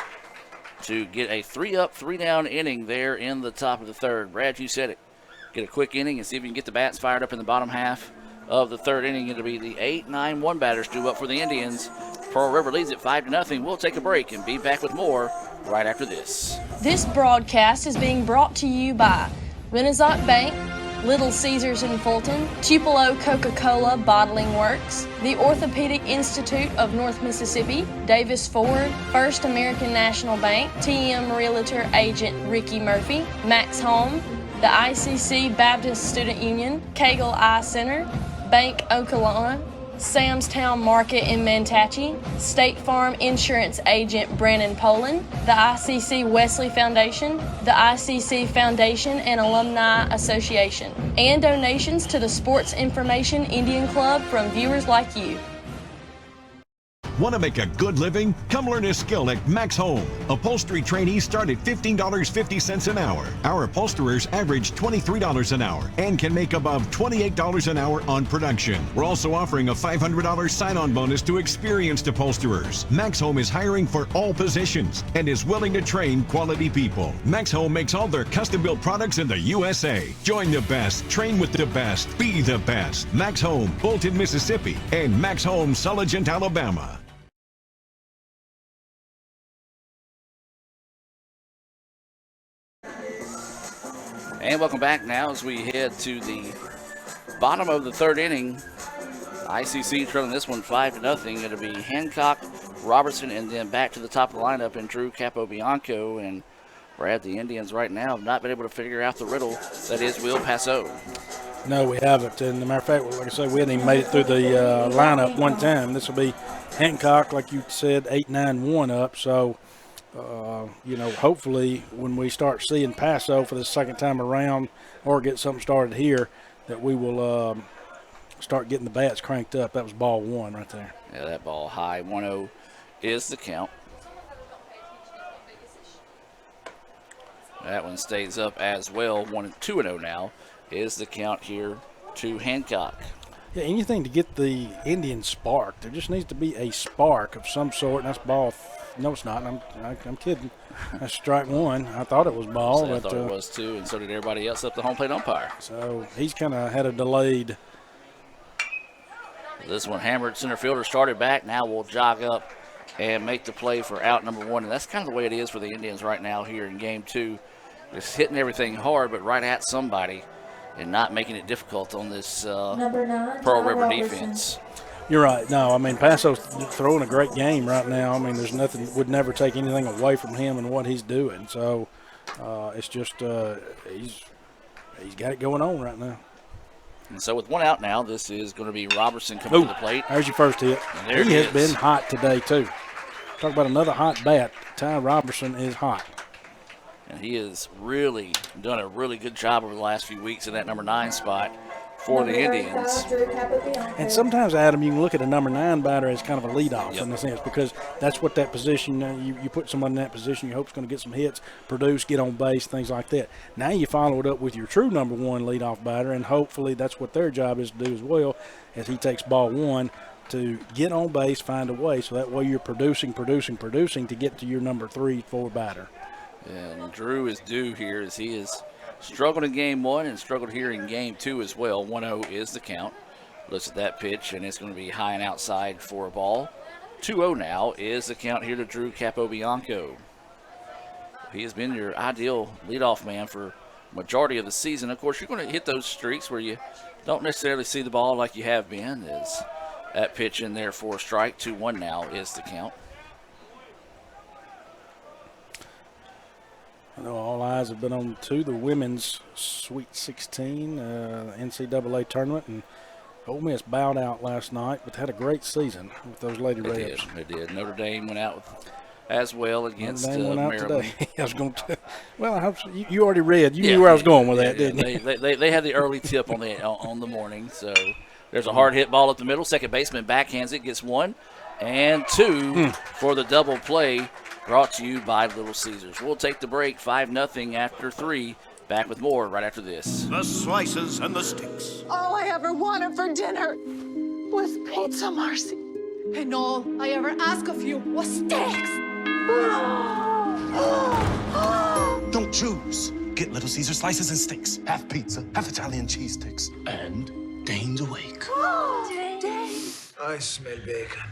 G: to get a 3-up, 3-down inning there in the top of the third. Brad, you said it. Get a quick inning and see if you can get the bats fired up in the bottom half of the third inning. It'll be the 8-9-1 batters due up for the Indians. Pearl River leads it 5-0. We'll take a break and be back with more right after this.
N: This broadcast is being brought to you by Renaissance Bank, Little Caesars in Fulton, Tupelo Coca-Cola Bottling Works, the Orthopedic Institute of North Mississippi, Davis Ford, First American National Bank, TM Realtor Agent Ricky Murphy, Max Home, the ICC Baptist Student Union, Cagle Eye Center, Bank Okolona, Sam's Town Market in Manatee, State Farm Insurance Agent Brandon Poland, the ICC Wesley Foundation, the ICC Foundation and Alumni Association, and donations to the Sports Information Indian Club from viewers like you.
O: Want to make a good living? Come learn a skill at Max Home. Upholstery trainees start at $15.50 an hour. Our upholsterers average $23 an hour and can make above $28 an hour on production. We're also offering a $500 sign-on bonus to experienced upholsterers. Max Home is hiring for all positions and is willing to train quality people. Max Home makes all their custom-built products in the USA. Join the best, train with the best, be the best. Max Home, Fulton, Mississippi, and Max Home, Sulligent, Alabama.
G: And welcome back now as we head to the bottom of the third inning. ICC trailing this one 5-0. It'll be Hancock, Robertson, and then back to the top of the lineup and Drew Capobianco. And Brad, the Indians right now have not been able to figure out the riddle that is Will Passo.
H: No, we haven't. And as a matter of fact, like I said, we hadn't even made it through the lineup one time. This will be Hancock, like you said, 8-9-1 up. So, hopefully when we start seeing Passo for the second time around or get something started here, that we will start getting the bats cranked up. That was ball 1 right there.
G: Yeah, that ball high. 1-0 is the count. That one stays up as well. 2-0 now is the count here to Hancock.
H: Yeah, anything to get the Indians sparked. There just needs to be a spark of some sort, and that's ball. No, it's not. I'm kidding. That's strike 1. I thought it was ball.
G: So I thought it was too, and so did everybody else up the home plate umpire.
H: So he's kind of had a delayed.
G: This one hammered center fielder, started back. Now we'll jog up and make the play for out number 1. And that's kind of the way it is for the Indians right now here in game 2. Just hitting everything hard, but right at somebody and not making it difficult on this Pearl River defense.
H: You're right. No, I mean, Passo's throwing a great game right now. I mean, there's nothing, would never take anything away from him and what he's doing. So it's just he's got it going on right now.
G: And so with 1 out now, this is going to be Robertson coming to the plate.
H: There's your first hit. He has been hot today, too. Talk about another hot bat. Ty Robertson is hot.
G: And he has really done a really good job over the last few weeks in that number 9 spot for the Indians.
H: And sometimes, Adam, you can look at a number 9 batter as kind of a leadoff in a sense, because that's what that position, you put someone in that position, you hope it's going to get some hits, produce, get on base, things like that. Now you follow it up with your true number 1 leadoff batter, and hopefully that's what their job is to do as well, as he takes ball 1 to get on base, find a way, so that way you're producing to get to your number 3, 4 batter.
G: And Drew is due here as he has struggled in game 1 and struggled here in game 2 as well. 1-0 is the count. Looks at that pitch, and it's going to be high and outside for a ball. 2-0 now is the count here to Drew Capobianco. He has been your ideal leadoff man for majority of the season. Of course, you're going to hit those streaks where you don't necessarily see the ball like you have been. As that pitch in there for a strike. 2-1 now is the count.
H: I know all eyes have been on to the women's Sweet 16 NCAA tournament, and Ole Miss bowed out last night, but had a great season with those Lady Rebs.
G: They did. Notre Dame went out as well against
H: Notre Dame went out
G: Maryland.
H: today. I was going to. Well, I hope so. You already read. You knew where I was going with that, didn't you?
G: They had the early tip on the morning, so there's a hard hit ball up the middle. Second baseman backhands it, gets 1 and 2 for the double play. Brought to you by Little Caesars. We'll take the break, 5-0 after 3. Back with more right after this.
P: The slices and the sticks.
Q: All I ever wanted for dinner was pizza, Marcy. And all I ever asked of you was steaks.
L: Don't choose. Get Little Caesar slices and sticks. Half pizza, half Italian cheese sticks. And Dane's awake.
Q: Dane.
K: I smell bacon.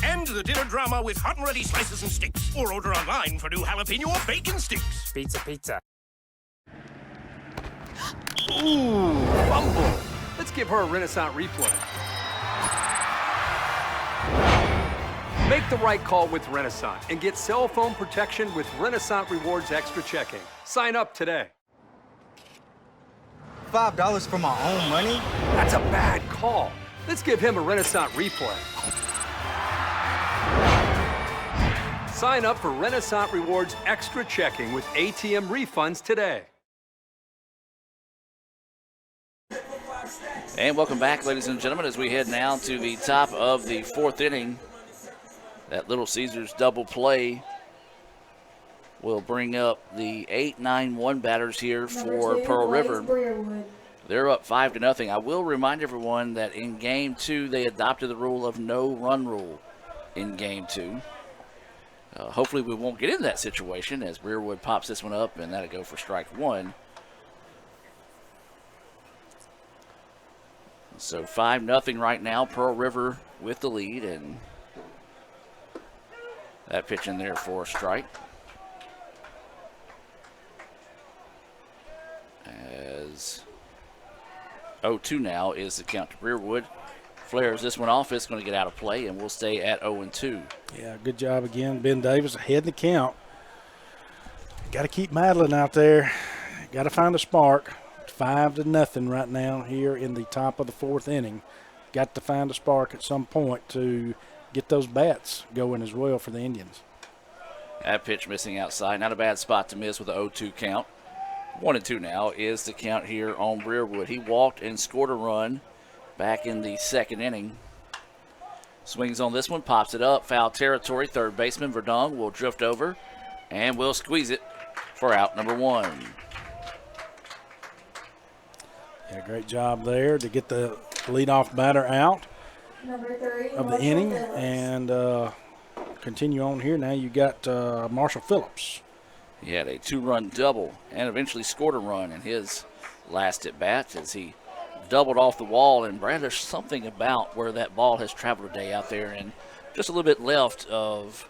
P: End the dinner drama with hot and ready slices and sticks. Or order online for new jalapeno or bacon sticks.
D: Pizza.
I: Ooh, fumble. Let's give her a Renaissance replay. Make the right call with Renaissance and get cell phone protection with Renaissance Rewards Extra Checking. Sign up today.
R: $5 for my own money?
I: That's a bad call. Let's give him a Renaissance replay. Sign up for Renaissance Rewards Extra Checking with ATM refunds today.
G: And welcome back, ladies and gentlemen, as we head now to the top of the 4th inning. That Little Caesars double play will bring up the 8-9-1 batters here for Pearl River. They're up 5-0. I will remind everyone that in Game 2, they adopted the rule of no run rule in Game 2. Hopefully we won't get into that situation as Breerwood pops this one up, and that'll go for strike 1. So 5-0 right now, Pearl River with the lead, and that pitch in there for a strike. As 0-2 now is the count to Breerwood. Flares this one off. It's going to get out of play, and we'll stay at 0-2.
H: Yeah, good job again. Ben Davis ahead in the count. Got to keep Madeline out there. Got to find a spark. 5-0 right now here in the top of the 4th inning. Got to find a spark at some point to get those bats going as well for the Indians.
G: That pitch missing outside. Not a bad spot to miss with the 0-2 count. 1-2 now is the count here on Breerwood. He walked and scored a run back in the 2nd inning. Swings on this one, pops it up. Foul territory. Third baseman Verdung will drift over and will squeeze it for out number 1.
H: Yeah, great job there to get the leadoff batter out of the inning and continue on here. Now you got Marshall Phillips.
G: He had a 2-run double and eventually scored a run in his last at bat as he doubled off the wall. And Brad, there's something about where that ball has traveled today out there and just a little bit left of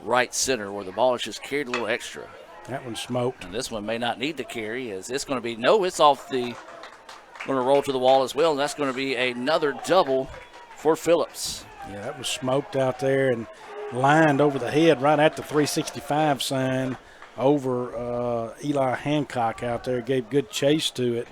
G: right center where the ball has just carried a little extra.
H: That one smoked.
G: And this one may not need to carry as it's going to be, no, it's off the, going to roll to the wall as well. And that's going to be another double for Phillips.
H: Yeah, that was smoked out there and lined over the head right at the 365 sign over Eli Hancock out there. Gave good chase to it,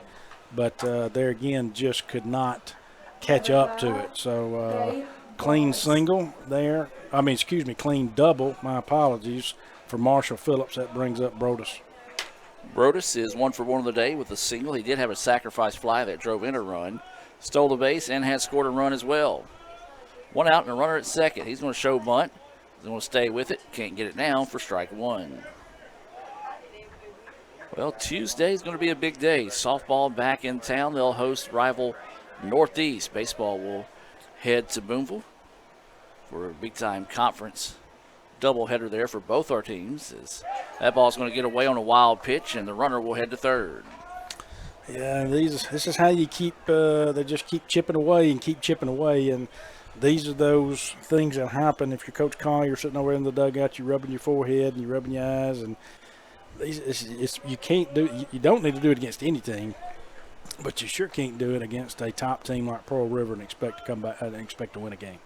H: but there again just could not catch up to it. So clean single there. Clean double. My apologies for Marshall Phillips. That brings up Brodus.
G: Brodus is 1 for 1 on the day with a single. He did have a sacrifice fly that drove in a run. Stole the base and has scored a run as well. 1 out and a runner at second. He's going to show bunt. He's going to stay with it. Can't get it now for strike 1. Well, Tuesday is going to be a big day. Softball back in town. They'll host rival Northeast. Baseball will head to Boonville for a big-time conference doubleheader there for both our teams. As that ball's going to get away on a wild pitch, and the runner will head to third.
H: Yeah, this is how you keep. They just keep chipping away and keep chipping away, and these are those things that happen if you're Coach Collier sitting over in the dugout, you rubbing your forehead and you rubbing your eyes, and you can't do. You don't need to do it against any team, but you sure can't do it against a top team like Pearl River and expect to come back and expect to win a game.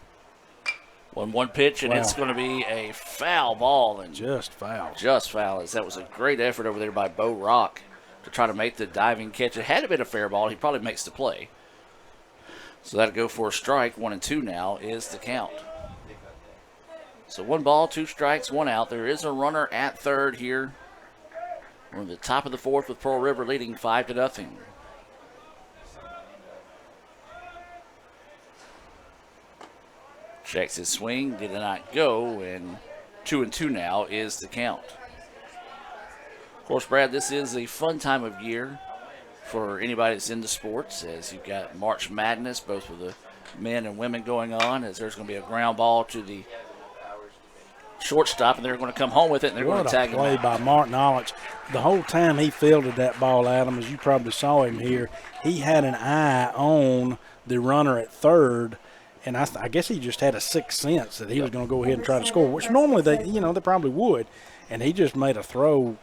G: 1-1 pitch, and it's going to be a foul ball. And
H: just foul.
G: Just foul. That was a great effort over there by Bo Rock to try to make the diving catch. It had been a fair ball. He probably makes the play. So that'll go for a strike. 1-2 now is the count. So 1 ball, 2 strikes, 1 out. There is a runner at third here. We're in the top of the 4th with Pearl River leading 5-0. Checks his swing, did not go, and 2-2 now is the count. Of course, Brad, this is a fun time of year for anybody that's into sports, as you've got March Madness, both with the men and women going on, as there's going to be a ground ball to the shortstop, and they're going to come home with it, and they're going to tag him.
H: What a play by Martin Ollins. The whole time he fielded that ball, Adam, as you probably saw him here, he had an eye on the runner at third, and I guess he just had a sixth sense that he was going to go ahead and try to score, which normally they probably would, and he just made a throw.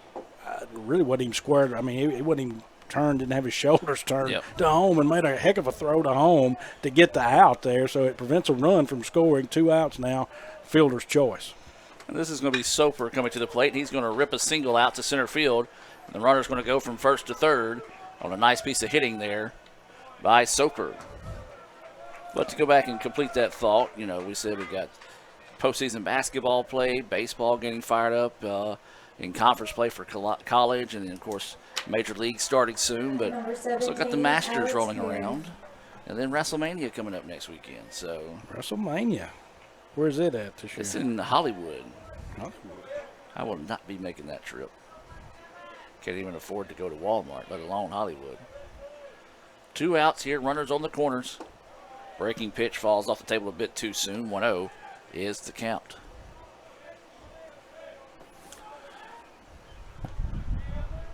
H: Really wasn't even squared. I mean, he wasn't even turned, didn't have his shoulders turned to home, and made a heck of a throw to home to get the out there, so it prevents a run from scoring. 2 outs now, fielder's choice.
G: And this is going to be Soper coming to the plate. He's going to rip a single out to center field. And the runner's going to go from first to third on a nice piece of hitting there by Soper. But to go back and complete that thought, we said we've got postseason basketball play, baseball getting fired up in conference play for college, and then, of course, Major League starting soon. But also got the Masters rolling around. And then WrestleMania coming up next weekend. So
H: WrestleMania. Where's it at this year?
G: It's in Hollywood. I will not be making that trip. Can't even afford to go to Walmart, let alone Hollywood. 2 outs here, runners on the corners. Breaking pitch falls off the table a bit too soon. 1-0 is the count.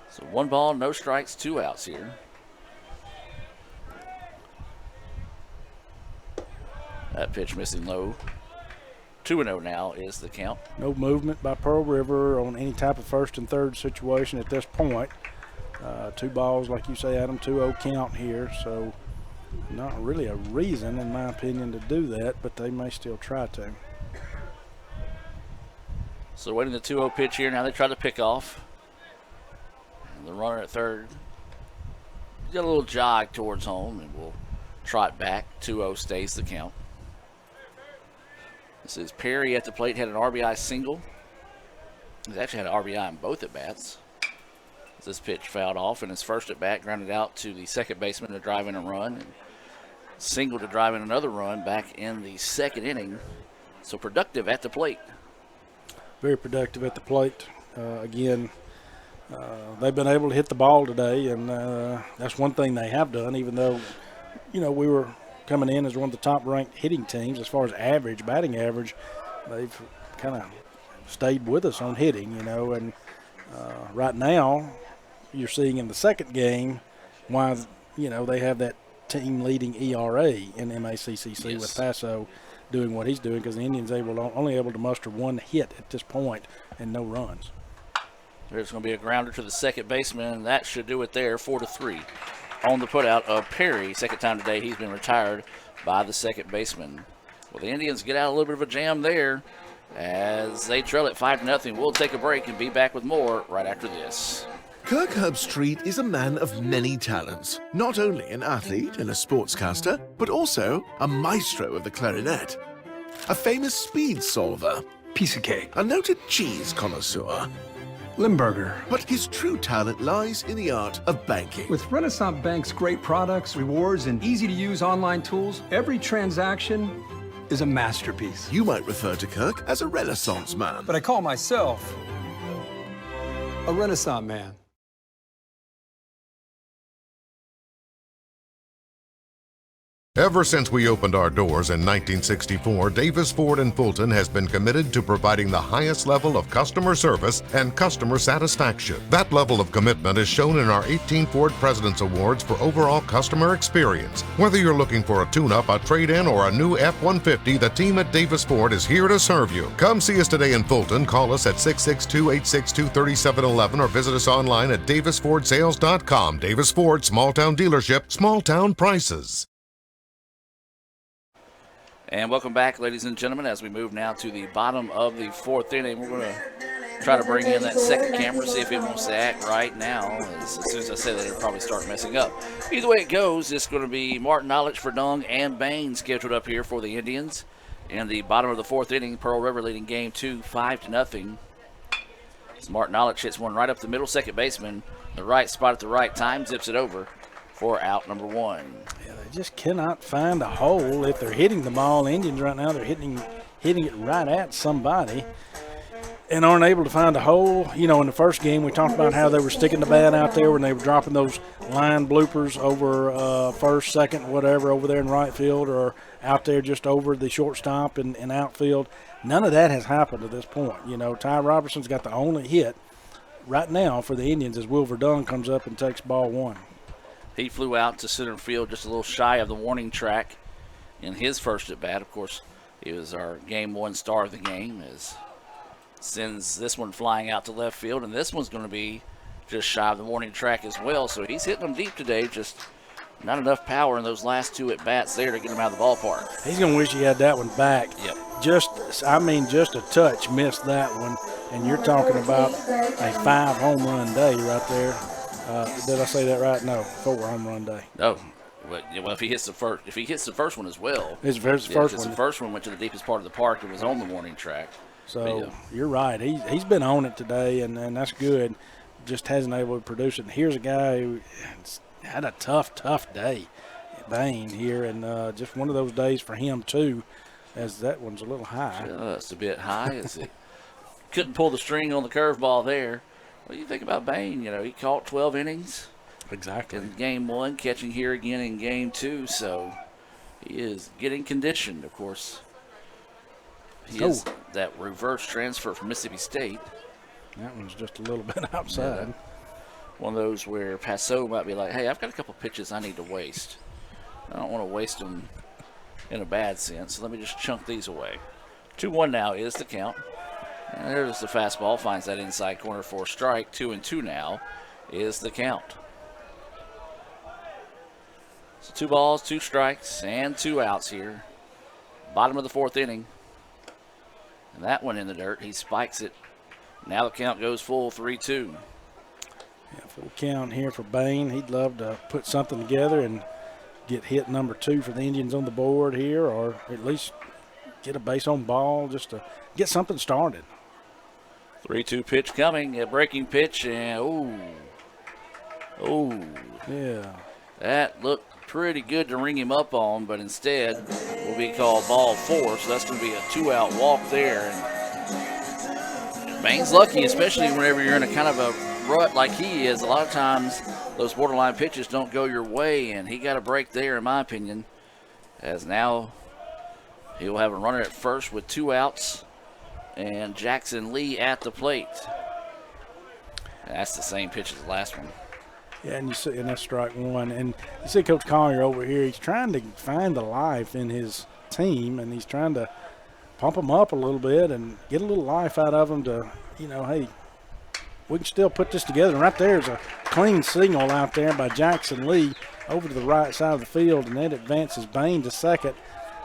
G: So 1 ball, no strikes, 2 outs here. That pitch missing low. 2-0 now is the count.
H: No movement by Pearl River on any type of first and third situation at this point. 2 balls, like you say, Adam, 2-0 count here. So not really a reason, in my opinion, to do that, but they may still try to.
G: So waiting the 2-0 pitch here. Now they try to pick off. And the runner at third got a little jog towards home, and we'll trot back. 2-0 stays the count. This is Perry at the plate, had an RBI single. He's actually had an RBI in both at bats. This pitch fouled off, and his first at bat grounded out to the second baseman to drive in a run, and single to drive in another run back in the 2nd inning. So productive at the plate.
H: Very productive at the plate. Again, they've been able to hit the ball today, and that's one thing they have done, even though, we were coming in as one of the top-ranked hitting teams as far as batting average. They've kind of stayed with us on hitting, and right now you're seeing in the second game why, they have that team-leading ERA in MACCC with Paso doing what he's doing, because the Indians only able to muster 1 hit at this point and no runs.
G: There's going to be a grounder to the second baseman, and that should do it there, 4-3. On the putout of Perry. Second time today he's been retired by the second baseman. Well, the Indians get out a little bit of a jam there as they trail it 5-0. We'll take a break and be back with more right after this.
E: Kirk Herbstreit is a man of many talents. Not only an athlete and a sportscaster, but also a maestro of the clarinet. A famous speed solver.
I: Piece of cake.
E: A noted cheese connoisseur.
I: Limburger.
E: But his true talent lies in the art of banking.
I: With Renaissance Bank's great products, rewards, and easy-to-use online tools, every transaction is a masterpiece.
E: You might refer to Kirk as a Renaissance man.
I: But I call myself a Renaissance man.
A: Ever since we opened our doors in 1964, Davis Ford in Fulton has been committed to providing the highest level of customer service and customer satisfaction. That level of commitment is shown in our 18 Ford President's Awards for overall customer experience. Whether you're looking for a tune-up, a trade-in, or a new F-150, the team at Davis Ford is here to serve you. Come see us today in Fulton. Call us at 662-862-3711 or visit us online at davisfordsales.com. Davis Ford, small-town dealership, small-town prices.
G: And welcome back, ladies and gentlemen, as we move now to the bottom of the fourth inning. We're going to try to bring in that second camera, see if it wants to act right now. As soon as I say that, it'll probably start messing up. Either way it goes, it's going to be Martin Knowledge, Verdung, and Bain scheduled up here for the Indians. In the bottom of the fourth inning, Pearl River leading game 2, 5-0. As Martin Knowledge hits one right up the middle, second baseman, the right spot at the right time, zips it over for out number 1.
H: Yeah, they just cannot find a hole. If they're hitting the ball, Indians right now, they're hitting it right at somebody and aren't able to find a hole. You know, in the first game, we talked about how they were sticking the bat out there when they were dropping those line bloopers over first, second, whatever, over there in right field or out there just over the shortstop and outfield. None of that has happened to this point. You know, Ty Robertson's got the only hit right now for the Indians as Will Verdung comes up and takes ball 1.
G: He flew out to center field just a little shy of the warning track in his first at bat. Of course, he was our game 1 star of the game. As sends this one flying out to left field, and this one's going to be just shy of the warning track as well. So he's hitting them deep today. Just not enough power in those last 2 at bats there to get him out of the ballpark.
H: He's going to wish he had that one back.
G: Yep.
H: Just a touch missed that one, and you're talking about a 5 home run day right there. Did I say that right? No, 4 home run day.
G: No. Well, if he hits the first one as well.
H: His first one.
G: The first one went to the deepest part of the park. It was on the warning track.
H: So you're right. He's been on it today, and that's good. Just hasn't able to produce it. And here's a guy who had a tough day, Bain here, and just one of those days for him too, as that one's a little high.
G: Just a bit high. As it couldn't pull the string on the curveball there. What do you think about Bain? You know, he caught 12 innings.
H: Exactly.
G: In game 1, catching here again in game 2, so he is getting conditioned, of course. He is that reverse transfer from Mississippi State.
H: That one's just a little bit outside.
G: Yeah. One of those where Passot might be like, hey, I've got a couple pitches I need to waste. I don't want to waste them in a bad sense, so let me just chunk these away. 2-1 now is the count. And there's the fastball, finds that inside corner for a strike. 2-2 now is the count. So 2 balls, 2 strikes, and 2 outs here. Bottom of the fourth inning. And that one in the dirt. He spikes it. Now the count goes full, 3-2.
H: Yeah, full count here for Bain. He'd love to put something together and get hit number 2 for the Indians on the board here, or at least get a base on ball just to get something started.
G: 3-2 pitch coming, a breaking pitch, and
H: yeah.
G: That looked pretty good to ring him up on, but instead will be called ball 4, so that's going to be a 2-out walk there. And Bain's lucky, especially whenever you're in a kind of a rut like he is. A lot of times those borderline pitches don't go your way, and he got a break there, in my opinion, as now he will have a runner at first with 2 outs. And Jackson Lee at the plate. That's the same pitch as the last one.
H: Yeah, and you see, and that's strike 1. And you see Coach Collier over here. He's trying to find the life in his team, and he's trying to pump them up a little bit and get a little life out of them to, you know, hey, we can still put this together. And right there's a clean signal out there by Jackson Lee over to the right side of the field, and that advances Bain to second.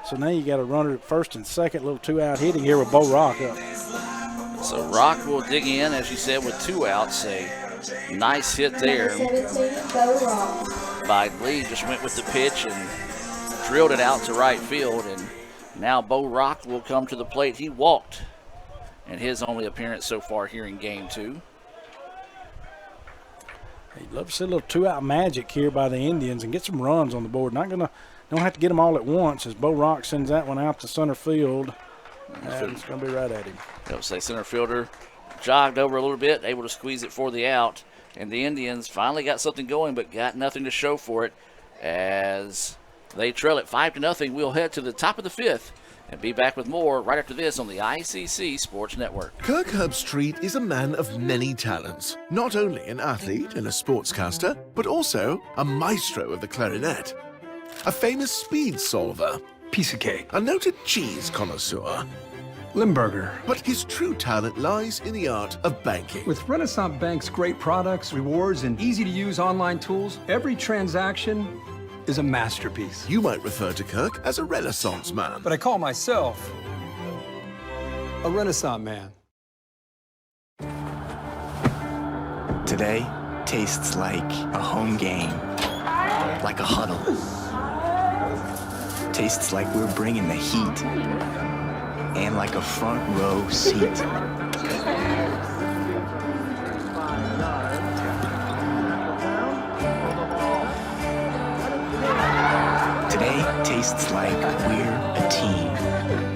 H: So now you got a runner at first and second, little 2-out hitting here with Bo Rock up.
G: So Rock will dig in, as you said, with 2 outs. A nice hit there by Lee. Just went with the pitch and drilled it out to right field. And now Bo Rock will come to the plate. He walked in his only appearance so far here in game 2.
H: He'd love to see a little 2-out magic here by the Indians and get some runs on the board. Don't have to get them all at once as Bo Rock sends that one out to center field. And it's going to be right at him.
G: They'll say center fielder jogged over a little bit, able to squeeze it for the out. And the Indians finally got something going, but got nothing to show for it as They trail it 5-0. We'll head to the top of the 5th and be back with more right after this on the ICC Sports Network.
E: Kirk Herbstreit is a man of many talents. Not only an athlete and a sportscaster, but also a maestro of the clarinet, a famous speed solver,
I: Piece of cake.
E: a noted cheese connoisseur.
I: Limburger.
E: But his true talent lies in the art of banking.
I: With Renaissance Bank's great products, rewards, and easy-to-use online tools, every transaction is a masterpiece.
E: You might refer to Kirk as a Renaissance man.
I: But I call myself a Renaissance man.
S: Today tastes like a home game, like a huddle. Tastes like we're bringing the heat, and like a front row seat. Today tastes like we're a team,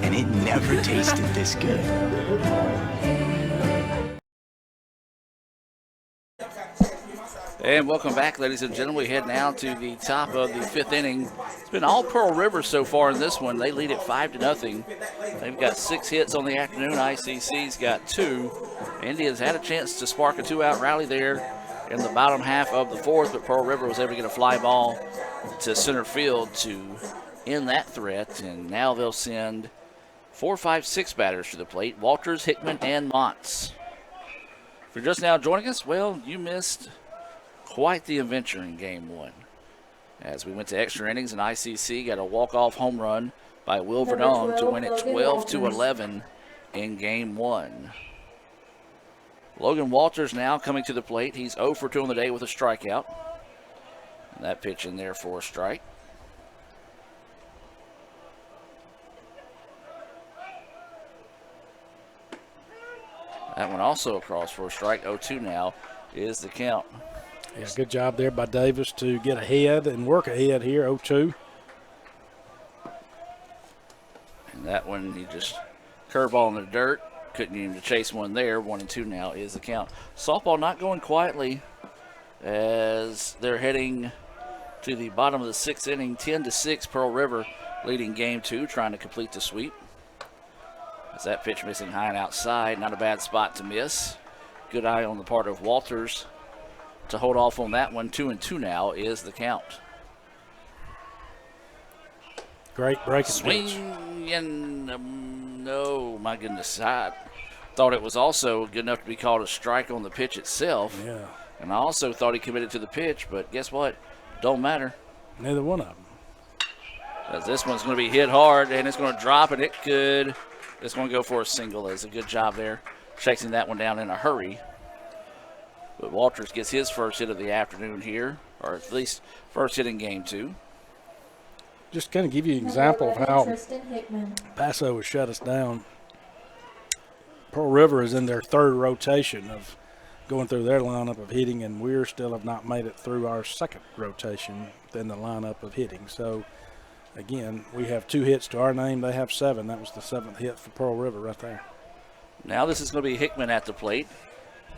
S: and it never tasted this good.
G: And welcome back, ladies and gentlemen. We head now to the top of the 5th inning. It's been all Pearl River so far in this one. They lead it 5-0. They've got 6 hits on the afternoon. ICC's got 2. Indians had a chance to spark a 2-out rally there in the bottom half of the 4th, but Pearl River was able to get a fly ball to center field to end that threat. And now they'll send 4, 5, 6 batters to the plate: Walters, Hickman, and Montz. If you're just now joining us, well, you missed quite the adventure in Game 1. As we went to extra innings, and ICC got a walk-off home run by Will Verdon to win it 12-11 in Game 1. Logan Walters now coming to the plate. He's 0 for 2 on the day with a strikeout. And that pitch in there for a strike. That one also across for a strike. 0-2 now is the count.
H: Yeah, good job there by Davis to get ahead and work ahead here, 0-2.
G: And that one, he just curveball in the dirt. Couldn't even chase one there. 1-2 now is the count. Softball not going quietly as they're heading to the bottom of the 6th inning. 10-6, Pearl River leading Game 2, trying to complete the sweep. As that pitch missing high and outside. Not a bad spot to miss. Good eye on the part of Walters to hold off on that one. 2-2 now is the count.
H: Great breaking
G: swing
H: pitch.
G: And no, my goodness, I thought it was also good enough to be called a strike on the pitch itself.
H: Yeah.
G: And I also thought he committed to the pitch, but guess what? Don't matter.
H: Neither one of them.
G: As this one's going to be hit hard, and it's going to drop, and it's going to go for a single. That's a good job there, chasing that one down in a hurry. But Walters gets his first hit of the afternoon here, or at least first hit in Game 2.
H: Just kind of give you an example of how Paso has shut us down. Pearl River is in their 3rd rotation of going through their lineup of hitting, and we still have not made it through our 2nd rotation in the lineup of hitting. So, again, we have 2 hits to our name. They have 7. That was the 7th hit for Pearl River right there.
G: Now this is going to be Hickman at the plate.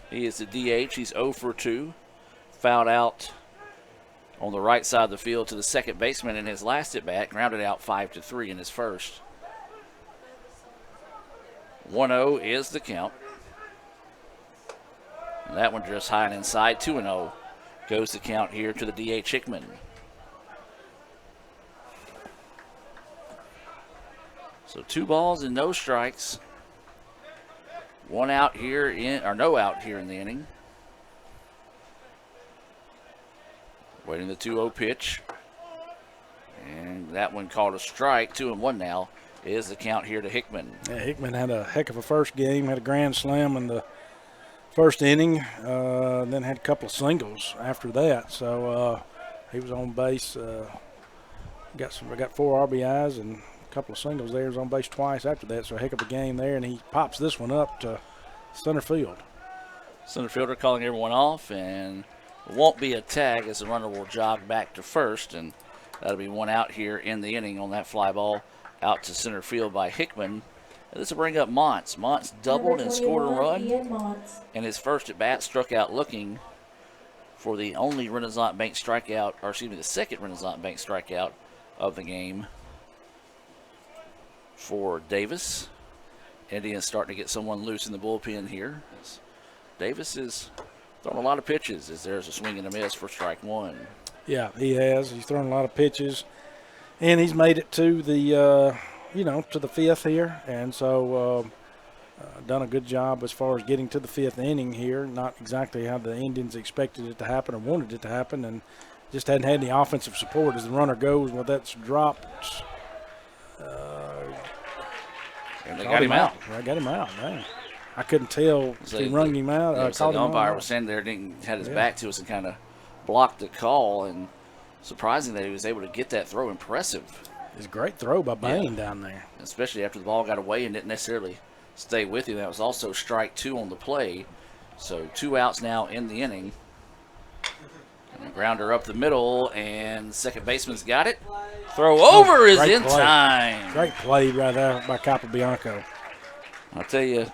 G: He is the DH. He's 0 for 2. Fouled out on the right side of the field to the second baseman in his last at bat. Grounded out 5-3 in his first. 1-0 is the count. And that one just high and inside. 2-0 goes the count here to the DH Hickman. So 2 balls and no strikes. 1 out here no out here in the inning. Waiting the 2-0 pitch. And that one called a strike. 2-1 now is the count here to Hickman.
H: Yeah, Hickman had a heck of a first game, had a grand slam in the first inning, then had a couple of singles after that. So he was on base, got 4 RBIs and a couple of singles there. He was on base twice after that, so a heck of a game there, and he pops this one up to center field.
G: Center fielder calling everyone off, and it won't be a tag as the runner will jog back to first, and that'll be 1 out here in the inning on that fly ball out to center field by Hickman. And this will bring up Montz. Montz doubled and scored a run, and his first at bat struck out looking for the only Renaissance Bank strikeout, or excuse me, the second Renaissance Bank strikeout of the game for Davis. Indians starting to get someone loose in the bullpen here. Davis is throwing a lot of pitches as there's a swing and a miss for strike one.
H: Yeah, he has. He's thrown a lot of pitches, and he's made it to the, to the fifth here, and so done a good job as far as getting to the fifth inning here. Not exactly how the Indians expected it to happen or wanted it to happen, and just hadn't had any offensive support as the runner goes. Well, that's dropped.
G: And they got him out.
H: I got him out, man. I couldn't tell if he rung him out.
G: Yeah, so the umpire was standing there, had his back to us and kind of blocked the call, and surprising that he was able to get that throw. Impressive.
H: It's a great throw by Bain down there.
G: Especially after the ball got away and didn't necessarily stay with him. That was also strike two on the play. So 2 outs now in the inning. And a grounder up the middle, and second baseman's got it. Throw over is in time.
H: Great play right there by Capobianco.
G: I'll tell you,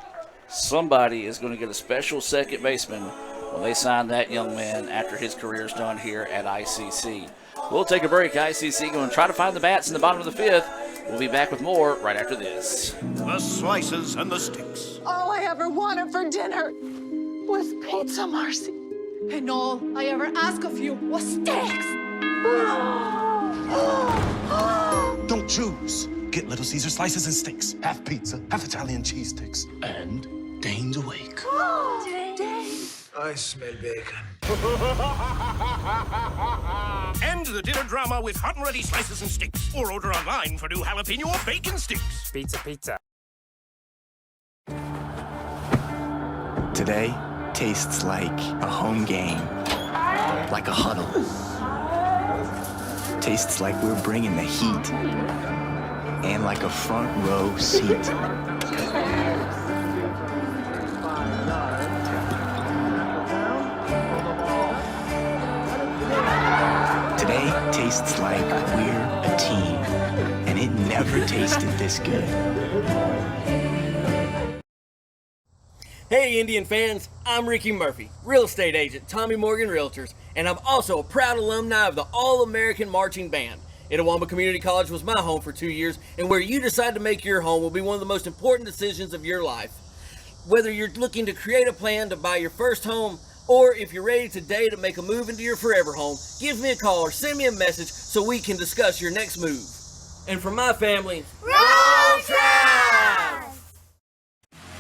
G: somebody is going to get a special second baseman when they sign that young man after his career's done here at ICC. We'll take a break. ICC going to try to find the bats in the bottom of the fifth. We'll be back with more right after this.
P: The slices and the sticks.
Q: All I ever wanted for dinner was pizza, Marcy. And all I ever asked of you was steaks.
L: Don't choose. Get Little Caesar slices and steaks. Half pizza, half Italian cheese sticks. And Dane's awake.
K: I smell bacon.
P: End the dinner drama with hot and ready slices and sticks. Or order online for new jalapeno or bacon sticks.
D: Pizza, pizza.
S: Today tastes like a home game, like a huddle. Tastes like we're bringing the heat, and like a front row seat. Today tastes like we're a team, and it never tasted this good.
T: Hey Indian fans, I'm Ricky Murphy, real estate agent, Tommy Morgan Realtors, and I'm also a proud alumni of the All-American Marching Band. Itawamba Community College was my home for 2 years, and where you decide to make your home will be one of the most important decisions of your life. Whether you're looking to create a plan to buy your first home, or if you're ready today to make a move into your forever home, give me a call or send me a message so we can discuss your next move. And for my family, roll Tribe!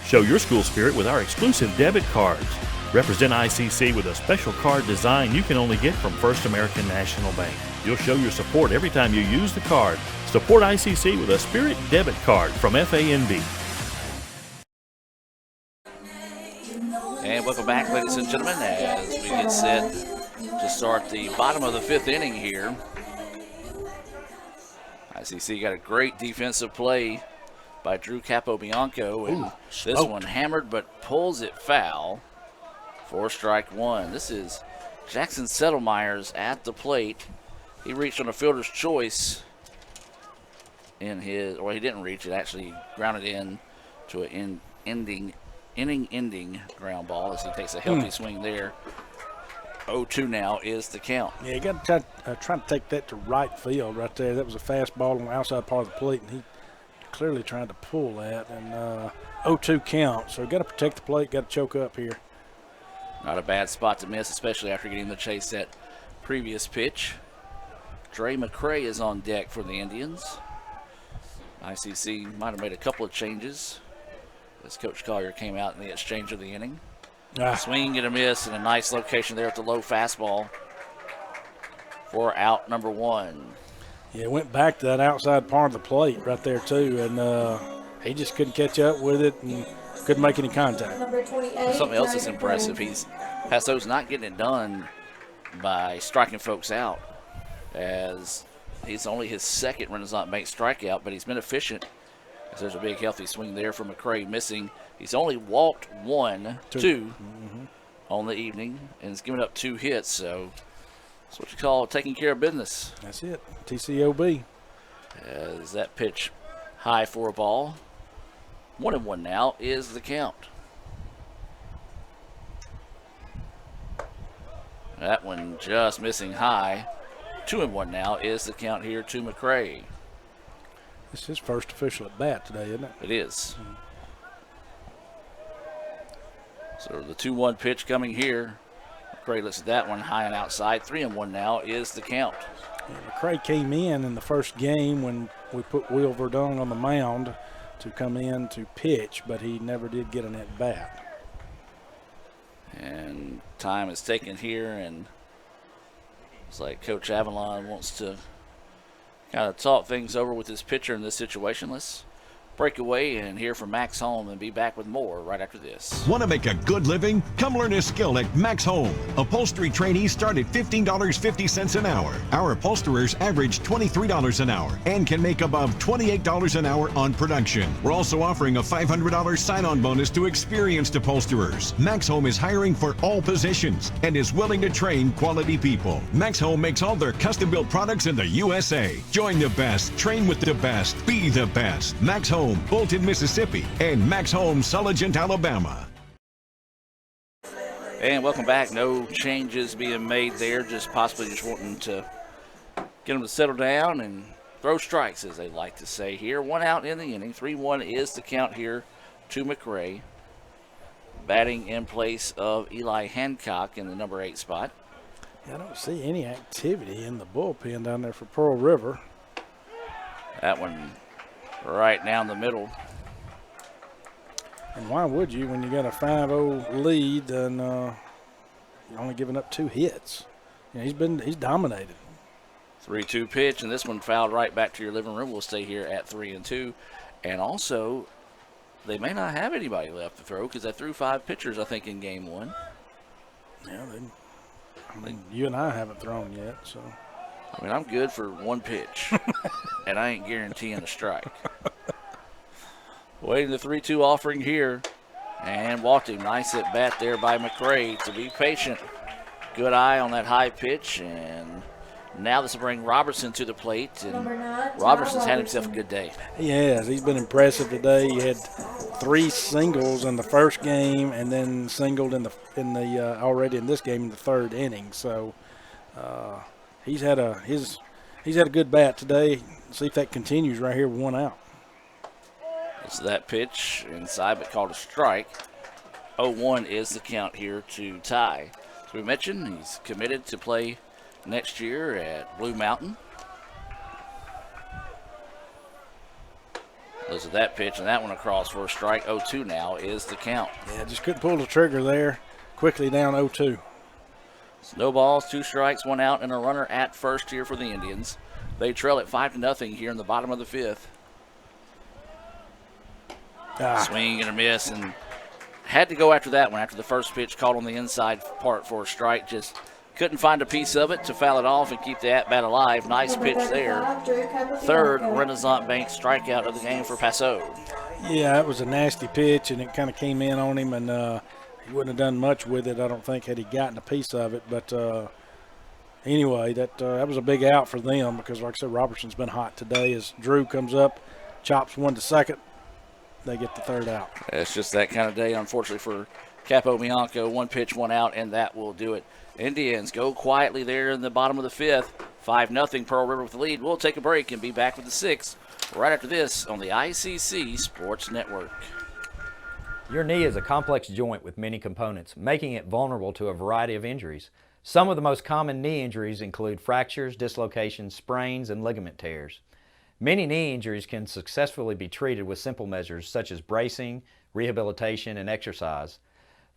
F: Show your school spirit with our exclusive debit cards. Represent ICC with a special card design you can only get from First American National Bank. You'll show your support every time you use the card. Support ICC with a Spirit debit card from FANB.
G: And welcome back, ladies and gentlemen, as we get set to start the bottom of the fifth inning here. ICC got a great defensive play by Drew Capobianco, and this one hammered but pulls it foul for strike one. This is Jackson Settlemyers at the plate. He reached on a fielder's choice in his, or he didn't reach it, actually grounded in to an inning-ending ground ball as he takes a healthy swing there. 0-2 now is the count.
H: Yeah, you got to try to take that to right field right there. That was a fastball on the outside part of the plate, and he clearly trying to pull that, and 0-2 count. So got to protect the plate, got to choke up here.
G: Not a bad spot to miss, especially after getting the chase that previous pitch. Dre McCray is on deck for the Indians. ICC might have made a couple of changes as Coach Collier came out in the exchange of the inning. Swing and a miss, and a nice location there at the low fastball for out number one.
H: Yeah, went back to that outside part of the plate right there too, and he just couldn't catch up with it and couldn't make any contact.
G: Something else that's impressive, Passo's not getting it done by striking folks out, as he's only his second Renaissance Bank strikeout, but he's been efficient. As there's a big healthy swing there from McCray missing. He's only walked two on the evening, and he's given up 2 hits, so that's what you call taking care of business.
H: That's it, TCOB.
G: As that pitch high for a ball. 1-1 now is the count. That one just missing high. 2-1 now is the count here to McCray.
H: This is his first official at bat today, isn't it?
G: It is. So the 2-1 pitch coming here. McCray looks at that one high and outside. 3-1 now is the count.
H: And McCray came in the first game when we put Will Verdun on the mound to come in to pitch, but he never did get an at bat.
G: And time is taken here, and it's like Coach Avalon wants to kind of talk things over with his pitcher in this situation. Let's break away and hear from Max Home and be back with more right after this.
O: Want to make a good living? Come learn a skill at Max Home. Upholstery trainees start at $15.50 an hour. Our upholsterers average $23 an hour and can make above $28 an hour on production. We're also offering a $500 sign-on bonus to experienced upholsterers. Max Home is hiring for all positions and is willing to train quality people. Max Home makes all their custom-built products in the USA. Join the best, train with the best, be the best. Max Home, Bolton, Mississippi, and Max Home, Sulligent, Alabama.
G: And welcome back. No changes being made there, just possibly just wanting to get them to settle down and throw strikes, as they like to say here. 1 out in the inning. 3-1 is the count here to McCray. Batting in place of Eli Hancock in the number 8 spot.
H: Yeah, I don't see any activity in the bullpen down there for Pearl River.
G: That one right down the middle.
H: And why would you when you got a 5-0 lead and you're only giving up 2 hits? You know, he's dominated.
G: 3-2 pitch, and this one fouled right back to your living room. We'll stay here at 3-2. And also, they may not have anybody left to throw because they threw 5 pitchers, I think, in game 1.
H: Yeah, I mean, you and I haven't thrown yet, so.
G: I mean, I'm good for 1 pitch, and I ain't guaranteeing a strike. Waiting the 3-2 offering here, and walked him. Nice at bat there by McCray to be patient. Good eye on that high pitch, and now this will bring Robertson to the plate. And Robertson's had himself a good day.
H: He has. He's been impressive today. He had 3 singles in the first game, and then singled already in this game in the 3rd inning. So. He's had a good bat today. See if that continues right here with 1 out.
G: So that pitch inside, but called a strike. 0-1 is the count here to Ty. As we mentioned, he's committed to play next year at Blue Mountain. Listen to that pitch, and that one across for a strike. 0-2 now is the count.
H: Yeah, just couldn't pull the trigger there. Quickly down 0-2.
G: No balls, 2 strikes, 1 out, and a runner at first here for the Indians. They trail at 5-0 here in the bottom of the 5th. Swing and a miss, and had to go after that one after the first pitch called on the inside part for a strike. Just couldn't find a piece of it to foul it off and keep the at-bat alive. Nice pitch there. 3rd Renaissance Bank strikeout of the game for Passau.
H: Yeah, it was a nasty pitch, and it kind of came in on him, and he wouldn't have done much with it, I don't think, had he gotten a piece of it. But anyway, that was a big out for them because, like I said, Robertson's been hot today. As Drew comes up, chops 1 to second, they get the 3rd out.
G: It's just that kind of day, unfortunately, for Capo Bianco. 1 pitch, 1 out, and that will do it. Indians go quietly there in the bottom of the 5th. 5-0 Pearl River with the lead. We'll take a break and be back with the 6th right after this on the ICC Sports Network.
U: Your knee is a complex joint with many components, making it vulnerable to a variety of injuries. Some of the most common knee injuries include fractures, dislocations, sprains, and ligament tears. Many knee injuries can successfully be treated with simple measures such as bracing, rehabilitation, and exercise.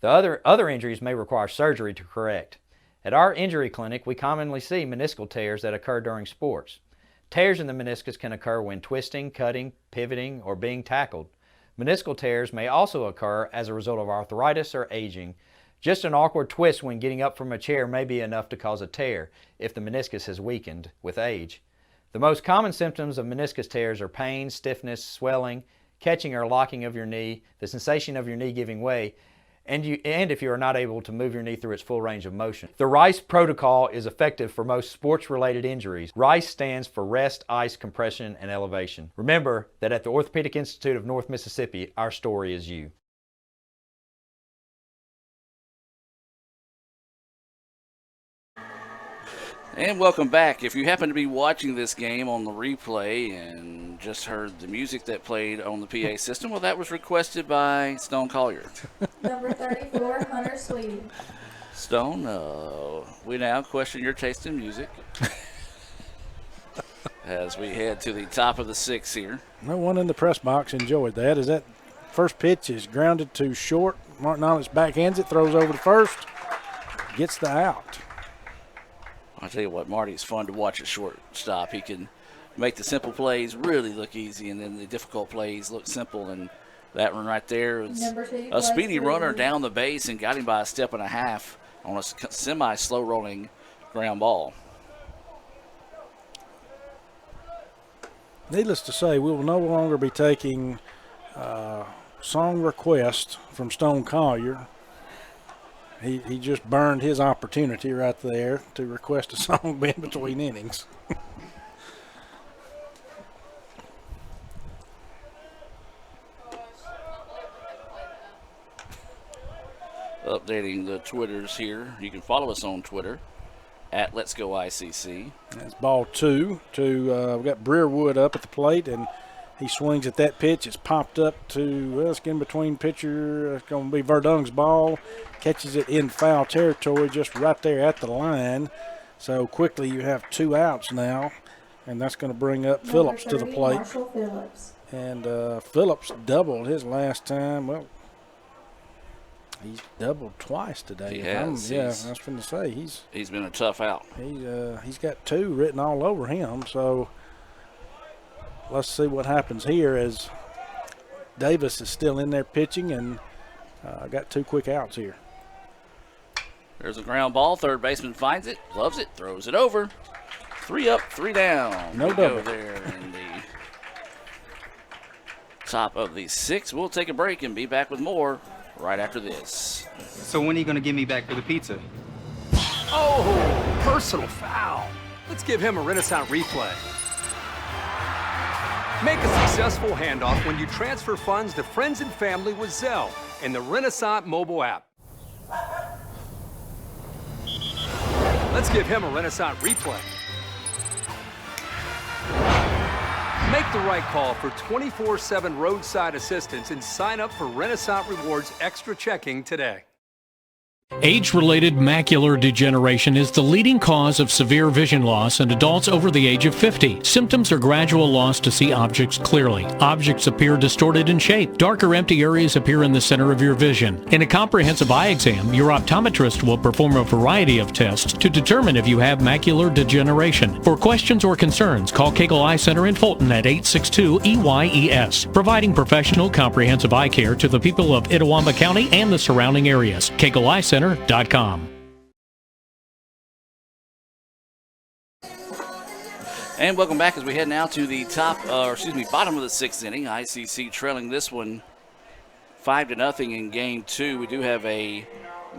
U: The other injuries may require surgery to correct. At our injury clinic, we commonly see meniscal tears that occur during sports. Tears in the meniscus can occur when twisting, cutting, pivoting, or being tackled. Meniscal tears may also occur as a result of arthritis or aging. Just an awkward twist when getting up from a chair may be enough to cause a tear if the meniscus has weakened with age. The most common symptoms of meniscus tears are pain, stiffness, swelling, catching or locking of your knee, the sensation of your knee giving way, and if you are not able to move your knee through its full range of motion. The RICE protocol is effective for most sports-related injuries. RICE stands for Rest, Ice, Compression, and Elevation. Remember that at the Orthopedic Institute of North Mississippi, our story is you.
G: And welcome back. If you happen to be watching this game on the replay and just heard the music that played on the PA system, well, that was requested by Stone Collier.
J: Number 34, Hunter Sweetie.
G: Stone, we now question your taste in music as we head to the top of the 6th here.
H: No one in the press box enjoyed that. As that first pitch is grounded to short, Martin Ollich backhands it, throws over to first, gets the out.
G: I'll tell you what, Marty's fun to watch at shortstop. He can make the simple plays really look easy, and then the difficult plays look simple. And that one right there was a speedy runner down the base and got him by a step and a half on a semi-slow rolling ground ball.
H: Needless to say, we will no longer be taking song requests from Stone Collier. He just burned his opportunity right there to request a song in between innings.
G: Updating the Twitters here. You can follow us on Twitter at Let's Go ICC.
H: That's ball 2. We've got Breerwood up at the plate, and he swings at that pitch. It's popped up to, well, it's in between pitcher. It's going to be Verdung's ball. Catches it in foul territory just right there at the line. So quickly you have 2 outs now, and that's going to bring up Phillips to the plate.
J: Marshall Phillips.
H: And Phillips doubled his last time. Well, he's doubled twice today.
G: He has.
H: Yeah, I was going to say
G: he's been a tough out.
H: He's got 2 written all over him. So let's see what happens here as Davis is still in there pitching, and got 2 quick outs here.
G: There's a ground ball. Third baseman finds it, loves it, throws it over. 3 up, 3 down.
H: No
G: we
H: double.
G: go there in the top of the 6th. We'll take a break and be back with more right after this.
R: So when are you going to get me back for the pizza?
I: Oh, personal foul. Let's give him a Renaissance replay. Make a successful handoff when you transfer funds to friends and family with Zelle and the Renaissance mobile app. Let's give him a Renaissance replay. Make the right call for 24/7 roadside assistance and sign up for Renaissance Rewards Extra Checking today.
M: Age-related macular degeneration is the leading cause of severe vision loss in adults over the age of 50. Symptoms are gradual loss to see objects clearly. Objects appear distorted in shape. Darker empty areas appear in the center of your vision. In a comprehensive eye exam, your optometrist will perform a variety of tests to determine if you have macular degeneration. For questions or concerns, call Cagle Eye Center in Fulton at 862-EYES, providing professional comprehensive eye care to the people of Itawamba County and the surrounding areas. Cagle Eye Center.
G: And welcome back as we head now to the bottom of the 6th inning. ICC trailing this one 5-0 in game 2. We do have a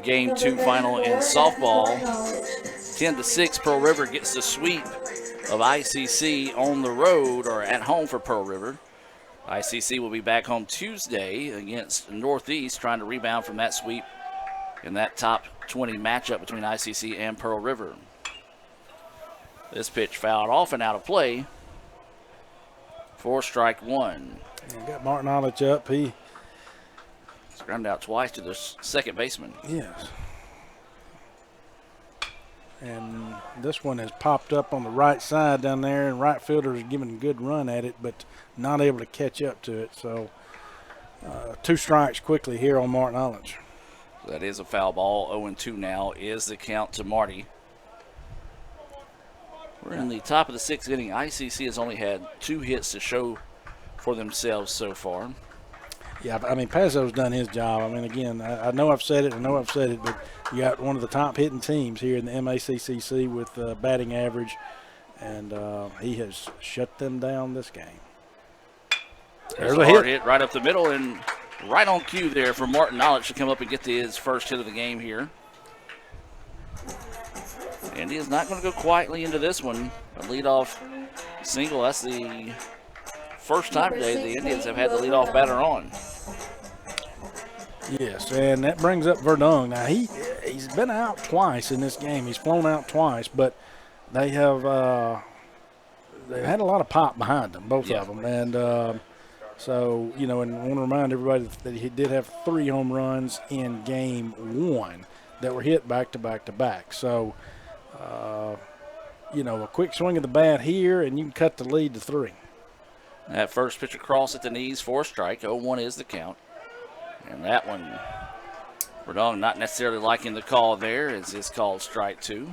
G: game 2 final in softball. 10-6, Pearl River gets the sweep of ICC on the road or at home for Pearl River. ICC will be back home Tuesday against Northeast, trying to rebound from that sweep in that top 20 matchup between ICC and Pearl River. This pitch fouled off and out of play for strike 1.
H: Got Martin Ollich up. He
G: grounded out twice to the second baseman.
H: Yes. And this one has popped up on the right side down there, and right fielders are giving a good run at it, but not able to catch up to it. So 2 strikes quickly here on Martin Ollich.
G: That is a foul ball. 0-2 now is the count to Marty. We're in the top of the 6th inning. ICC has only had 2 hits to show for themselves so far.
H: Yeah, I mean, Pazzo's done his job. I mean, again, I know I've said it, but you got one of the top hitting teams here in the MACCC with batting average, and he has shut them down this game.
G: There's a hard hit right up the middle, and right on cue there for Martin Ollich to come up and get his first hit of the game here. And he is not going to go quietly into this one. A leadoff single. That's the first time today the Indians have had the leadoff batter on.
H: Yes, and that brings up Verdung. Now, he's been out twice in this game. He's flown out twice, but they have they've had a lot of pop behind them, both of them, and so and I want to remind everybody that he did have 3 home runs in game 1 that were hit back to back to back. So, a quick swing of the bat here, and you can cut the lead to 3.
G: That first pitch across at the knees for a strike. 0-1 is the count. And that one, Verdong not necessarily liking the call there, as it's called strike 2.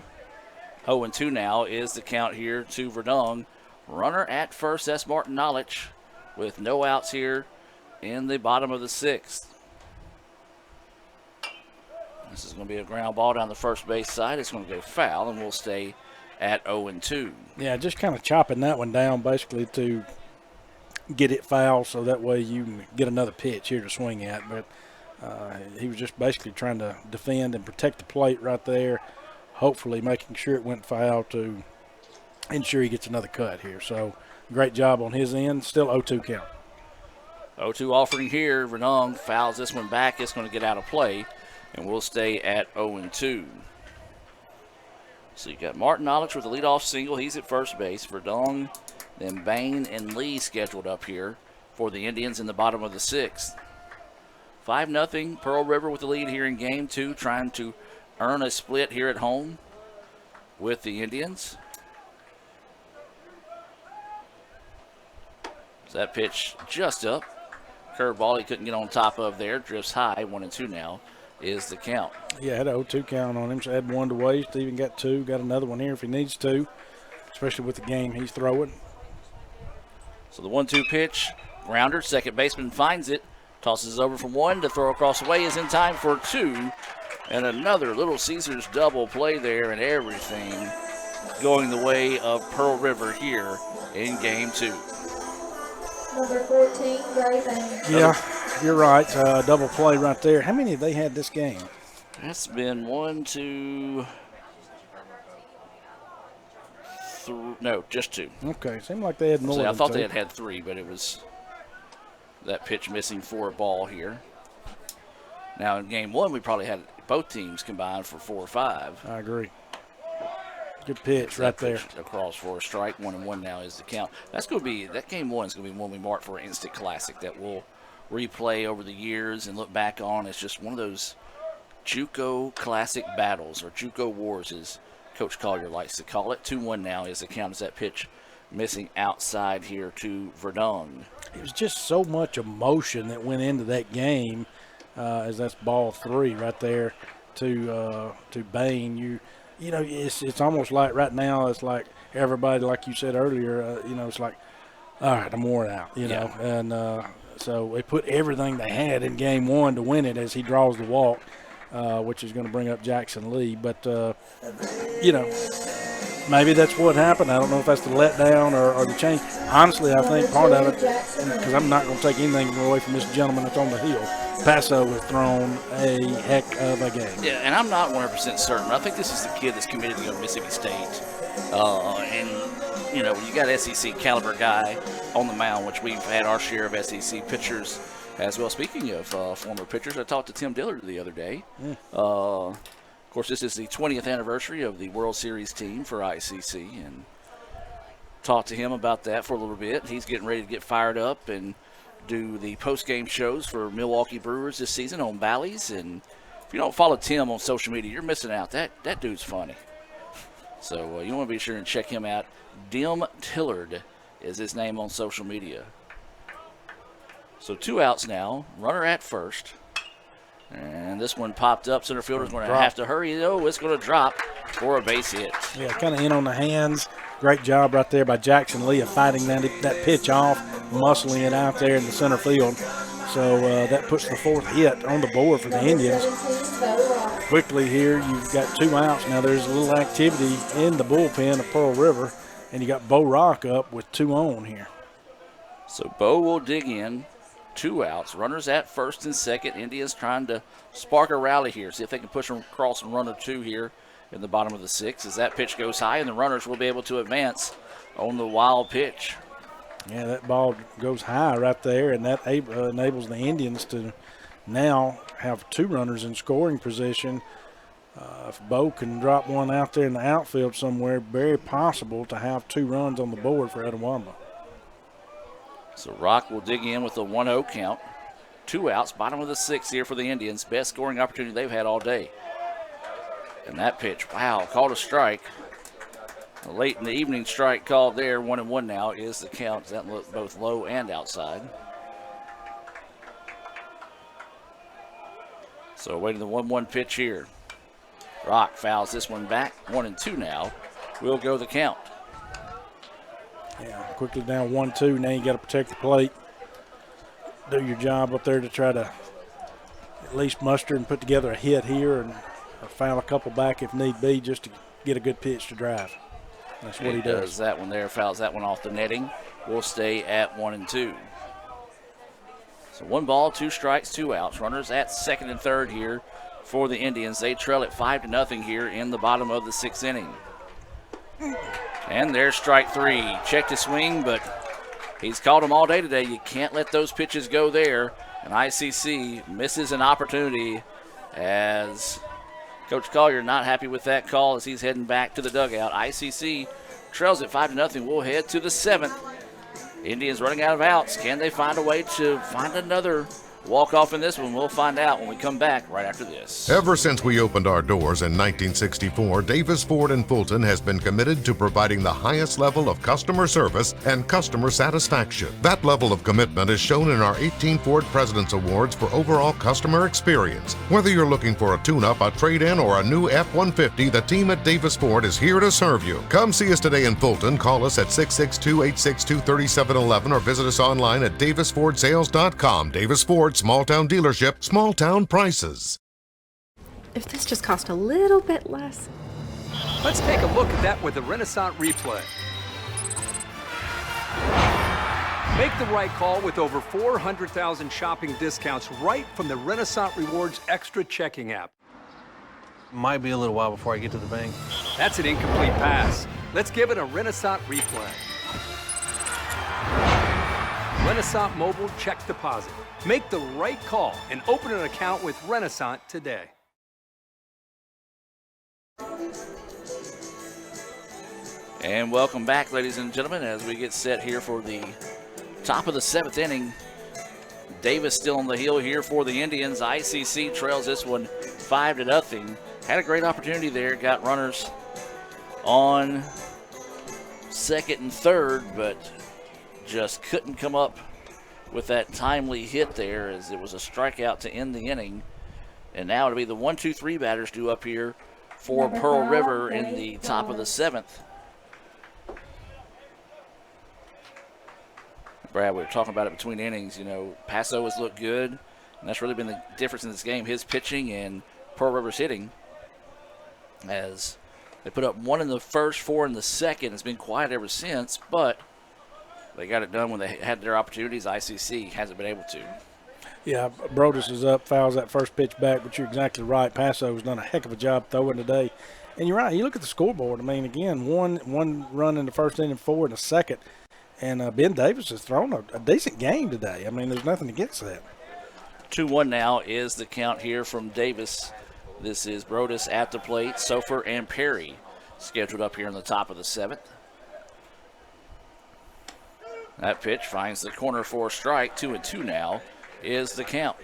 G: 0-2 now is the count here to Verdong. Runner at first, that's Martin Knowledge, with no outs here in the bottom of the 6th. This is going to be a ground ball down the first base side. It's going to go foul, and we'll stay at 0-2.
H: Yeah, just kind of chopping that one down basically to get it foul so that way you can get another pitch here to swing at. But he was just basically trying to defend and protect the plate right there, hopefully making sure it went foul to ensure he gets another cut here. So great job on his end. Still 0-2 count.
G: 0-2 offering here. Verdong fouls this one back. It's going to get out of play, and we'll stay at 0-2. So you got Martin Knowledge with the leadoff single. He's at first base. Verdong, then Bain and Lee scheduled up here for the Indians in the bottom of the 6th. 5-0, Pearl River with the lead here in game 2, trying to earn a split here at home with the Indians. So that pitch just up. Curveball he couldn't get on top of there. Drifts high. 1-2 now is the count.
H: Yeah, had a 0-2 count on him. So had 1 to waste. Even got 2. Got another one here if he needs to, especially with the game he's throwing.
G: So the 1-2 pitch. Grounder. Second baseman finds it. Tosses over from 1 to throw across the way. Is in time for 2. And another Little Caesars double play there, and everything going the way of Pearl River here in game 2.
J: Number 14, Gray Bain.
H: Yeah, you're right. Double play right there. How many have they had this game?
G: That's been 1, 2, no, just 2.
H: Okay, seemed like they had more.
G: I thought
H: 2.
G: they had 3, but it was that pitch missing for a ball here. Now in game 1, we probably had both teams combined for 4 or 5.
H: I agree. Good pitch right there.
G: Across for a strike. 1-1 now is the count. That's going to be, that game 1 is going to be one we mark for an instant classic that we'll replay over the years and look back on. It's just one of those JUCO classic battles, or JUCO wars as Coach Collier likes to call it. 2-1 now is the count as that pitch missing outside here to Verdong.
H: It was just so much emotion that went into that game, as that's ball 3 right there to Bain. It's almost like right now it's like everybody, like you said earlier, it's like, all right, I'm worn out, know. And so they put everything they had in game 1 to win it as he draws the walk, which is going to bring up Jackson Lee. But, maybe that's what happened. I don't know if that's the letdown or the change. Honestly, I think part of it, because I'm not going to take anything away from this gentleman that's on the hill, Paso has thrown a heck of a game.
G: Yeah, and I'm not 100% certain, but I think this is the kid that's committed to go to Mississippi State. And, when you got an SEC caliber guy on the mound, which we've had our share of SEC pitchers as well. Speaking of former pitchers, I talked to Tim Dillard the other day.
H: Yeah.
G: Of course, this is the 20th anniversary of the World Series team for ICC, and talked to him about that for a little bit. He's getting ready to get fired up and do the post-game shows for Milwaukee Brewers this season on Bally's. And if you don't follow Tim on social media, you're missing out. That dude's funny. So you want to be sure and check him out. Dim Tillard is his name on social media. So 2 outs now. Runner at first. And this one popped up. Center fielder's going to have to hurry. It's going to drop for a base hit.
H: Yeah, kind of in on the hands. Great job right there by Jackson Lee of fighting that pitch off, muscling it out there in the center field. So that puts the 4th hit on the board for the Indians. Quickly here, you've got 2 outs. Now there's a little activity in the bullpen of Pearl River, and you got Bo Rock up with 2 on here.
G: So Bo will dig in. 2 outs. Runners at first and second. Indians trying to spark a rally here. See if they can push them across and run a 2 here in the bottom of the 6th. As that pitch goes high, and the runners will be able to advance on the wild pitch.
H: Yeah, that ball goes high right there, and that enables the Indians to now have 2 runners in scoring position If Bo can drop one out there in the outfield somewhere, very possible to have 2 runs on the board for Etowamba.
G: So Rock will dig in with a 1-0 count. 2 outs, bottom of the 6th here for the Indians. Best scoring opportunity they've had all day. And that pitch, wow, called a strike. A late in the evening strike called there. 1-1 now is the count. That looked both low and outside. So waiting the 1-1 pitch here. Rock fouls this one back. 1-2 now. Will go the count.
H: Yeah, quickly down 1-2. Now you got to protect the plate. Do your job up there to try to at least muster and put together a hit here and foul a couple back if need be, just to get a good pitch to drive. That's what he does.
G: That one there, fouls that one off the netting. We'll stay at 1-2. So 1 ball, 2 strikes, 2 outs. Runners at second and third here for the Indians. They trail at 5-0 here in the bottom of the 6th inning. And there's strike 3. Checked his swing, but he's called them all day today. You can't let those pitches go there. And ICC misses an opportunity as Coach Collier not happy with that call as he's heading back to the dugout. ICC trails at 5-0. We'll head to the 7th. Indians running out of outs. Can they find a way to find another walk-off in this one? We'll find out when we come back right after this.
A: Ever since we opened our doors in 1964, Davis Ford in Fulton has been committed to providing the highest level of customer service and customer satisfaction. That level of commitment is shown in our 18 Ford President's Awards for overall customer experience. Whether you're looking for a tune-up, a trade-in, or a new F-150, the team at Davis Ford is here to serve you. Come see us today in Fulton. Call us at 662-862-3711 or visit us online at davisfordsales.com. Davis Ford, small town dealership, small town prices.
B: If this just cost a little bit less.
I: Let's take a look at that with the Renaissance replay. Make the right call with over 400,000 shopping discounts right from the Renaissance Rewards Extra checking app.
V: Might be a little while before I get to the bank.
I: That's an incomplete pass. Let's give it a Renaissance replay. Renaissance Mobile Check Deposit. Make the right call and open an account with Renaissance today.
G: And welcome back, ladies and gentlemen, as we get set here for the top of the 7th inning. Davis still on the heel here for the Indians. ICC trails this one 5-0. Had a great opportunity there. Got runners on second and third, but just couldn't come up with that timely hit there as it was a strikeout to end the inning. And now it'll be the 1-2-3 batters due up here for Pearl River in the top of the 7th. Brad, we were talking about it between innings. You know, Paso has looked good, and that's really been the difference in this game, his pitching and Pearl River's hitting. As they put up 1 in the first, 4 in the second. It's been quiet ever since, but they got it done when they had their opportunities. ICC hasn't been able to.
H: Yeah, Brodus is up, fouls that first pitch back, but you're exactly right. Paso's done a heck of a job throwing today. And you're right, you look at the scoreboard. I mean, again, one run in the first inning, 4 in the second. And Ben Davis has thrown a decent game today. I mean, there's nothing against that.
G: 2-1 now is the count here from Davis. This is Brodus at the plate. Sofer and Perry scheduled up here in the top of the 7th. That pitch finds the corner for a strike. 2-2 now is the count.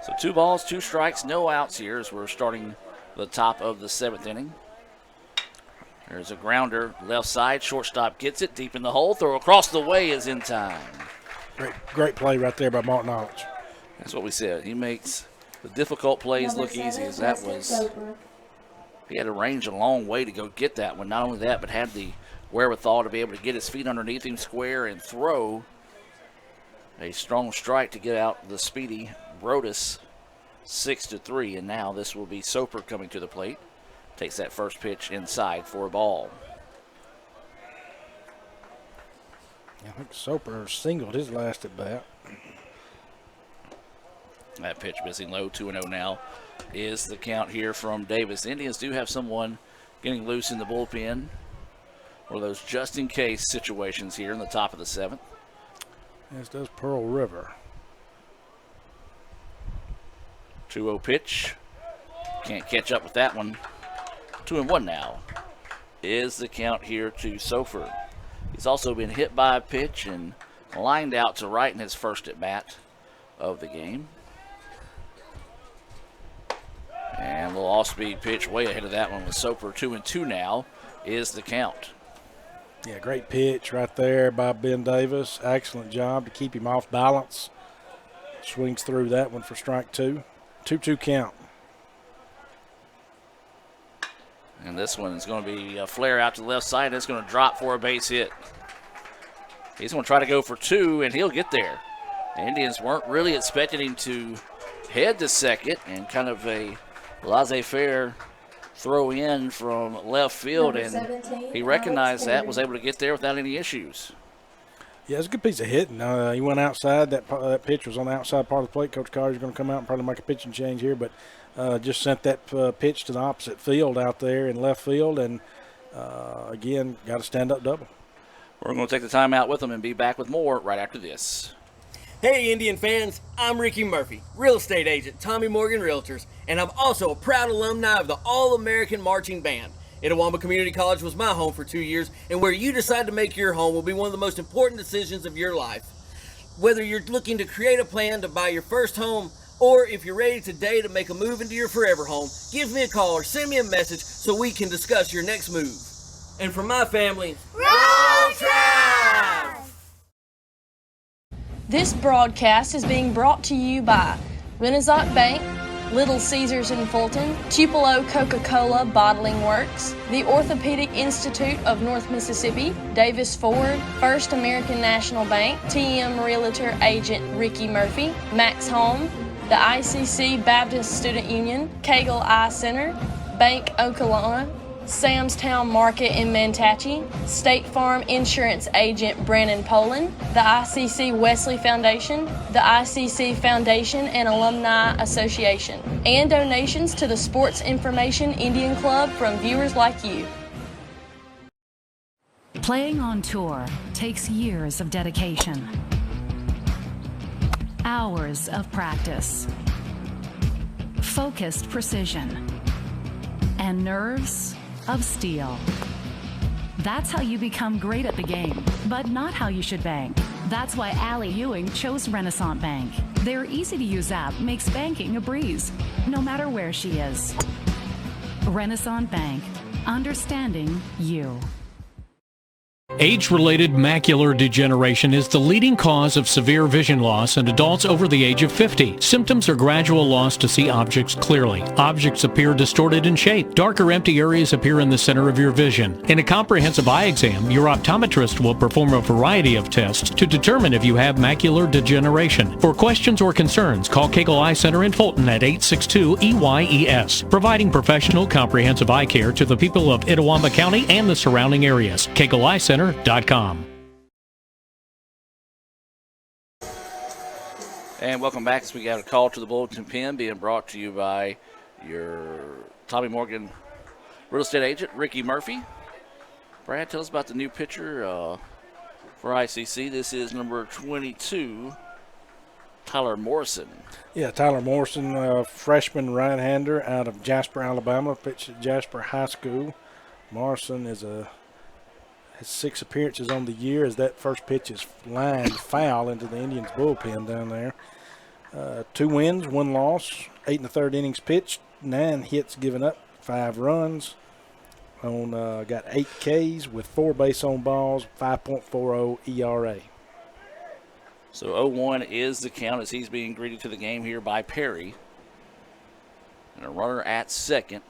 G: So 2 balls, 2 strikes, no outs here as we're starting the top of the 7th inning. There's a grounder, left side, shortstop gets it deep in the hole. Throw across the way is in time.
H: Great play right there by Mark Knowledge.
G: That's what we said. He makes the difficult plays look easy, as that was. He had to range a long way to go get that one. Not only that, but had the wherewithal to be able to get his feet underneath him square and throw a strong strike to get out the speedy Brodus. 6-3, and now this will be Soper coming to the plate. Takes that first pitch inside for a ball.
H: I think Soper singled his last at bat.
G: That pitch missing low, 2-0 now is the count here from Davis. The Indians do have someone getting loose in the bullpen. One of those just-in-case situations here in the top of the 7th.
H: As does Pearl River.
G: 2-0 pitch. Can't catch up with that one. 2-1 now is the count here to Sofer. He's also been hit by a pitch and lined out to right in his first at bat of the game. And a little off-speed pitch way ahead of that one with Soper. 2-2 now is the count.
H: Yeah, great pitch right there by Ben Davis. Excellent job to keep him off balance. Swings through that one for strike 2. 2-2 count.
G: And this one is going to be a flare out to the left side. It's going to drop for a base hit. He's going to try to go for 2, and he'll get there. The Indians weren't really expecting him to head to second, and kind of a laissez-faire throw in from left field, and he recognized that, was able to get there without any issues.
H: Yeah, it's a good piece of hitting. He went outside. That pitch was on the outside part of the plate. Coach Carter's going to come out and probably make a pitching change here, but just sent that pitch to the opposite field out there in left field, and again, got a stand-up double.
G: We're going to take the time out with them and be back with more right after this.
T: Hey Indian fans, I'm Ricky Murphy, real estate agent, Tommy Morgan Realtors, and I'm also a proud alumni of the All-American Marching Band. Itawamba Community College was my home for 2 years, and where you decide to make your home will be one of the most important decisions of your life. Whether you're looking to create a plan to buy your first home, or if you're ready today to make a move into your forever home, give me a call or send me a message so we can discuss your next move. And for my family, roll Tribe!
C: This broadcast is being brought to you by Renaissance Bank, Little Caesars in Fulton, Tupelo Coca-Cola Bottling Works, the Orthopedic Institute of North Mississippi, Davis Ford, First American National Bank, TM Realtor Agent Ricky Murphy, Max Home, the ICC Baptist Student Union, Cagle Eye Center, Bank Okolona, Sam's Town Market in Mantachie, State Farm Insurance Agent Brandon Poland, the ICC Wesley Foundation, the ICC Foundation and Alumni Association, and donations to the Sports Information Indian Club from viewers like you.
N: Playing on tour takes years of dedication, hours of practice, focused precision, and nerves of steel. That's how you become great at the game, but not how you should bank. That's why Allie Ewing chose Renaissance Bank. Their easy-to-use app makes banking a breeze, no matter where she is. Renaissance Bank, understanding you.
M: Age-related macular degeneration is the leading cause of severe vision loss in adults over the age of 50. Symptoms are gradual loss to see objects clearly. Objects appear distorted in shape. Darker empty areas appear in the center of your vision. In a comprehensive eye exam, your optometrist will perform a variety of tests to determine if you have macular degeneration. For questions or concerns, call Cagle Eye Center in Fulton at 862-EYES, providing professional comprehensive eye care to the people of Itawamba County and the surrounding areas. Cagle Eye Center.
G: And welcome back as we got a call to the Bulletin Pen being brought to you by your Tommy Morgan real estate agent, Ricky Murphy. Brad, tell us about the new pitcher for ICC. This is number 22, Tyler Morrison.
H: Yeah, Tyler Morrison, freshman right-hander out of Jasper, Alabama, pitched at Jasper High School. Morrison has 6 appearances on the year as that first pitch is lined foul into the Indians bullpen down there. 2 wins, 1 loss, 8 1/3 innings pitched, 9 hits given up, 5 runs. Got 8 Ks with 4 base on balls, 5.40 ERA.
G: So 0-1 is the count as he's being greeted to the game here by Perry. And a runner at second.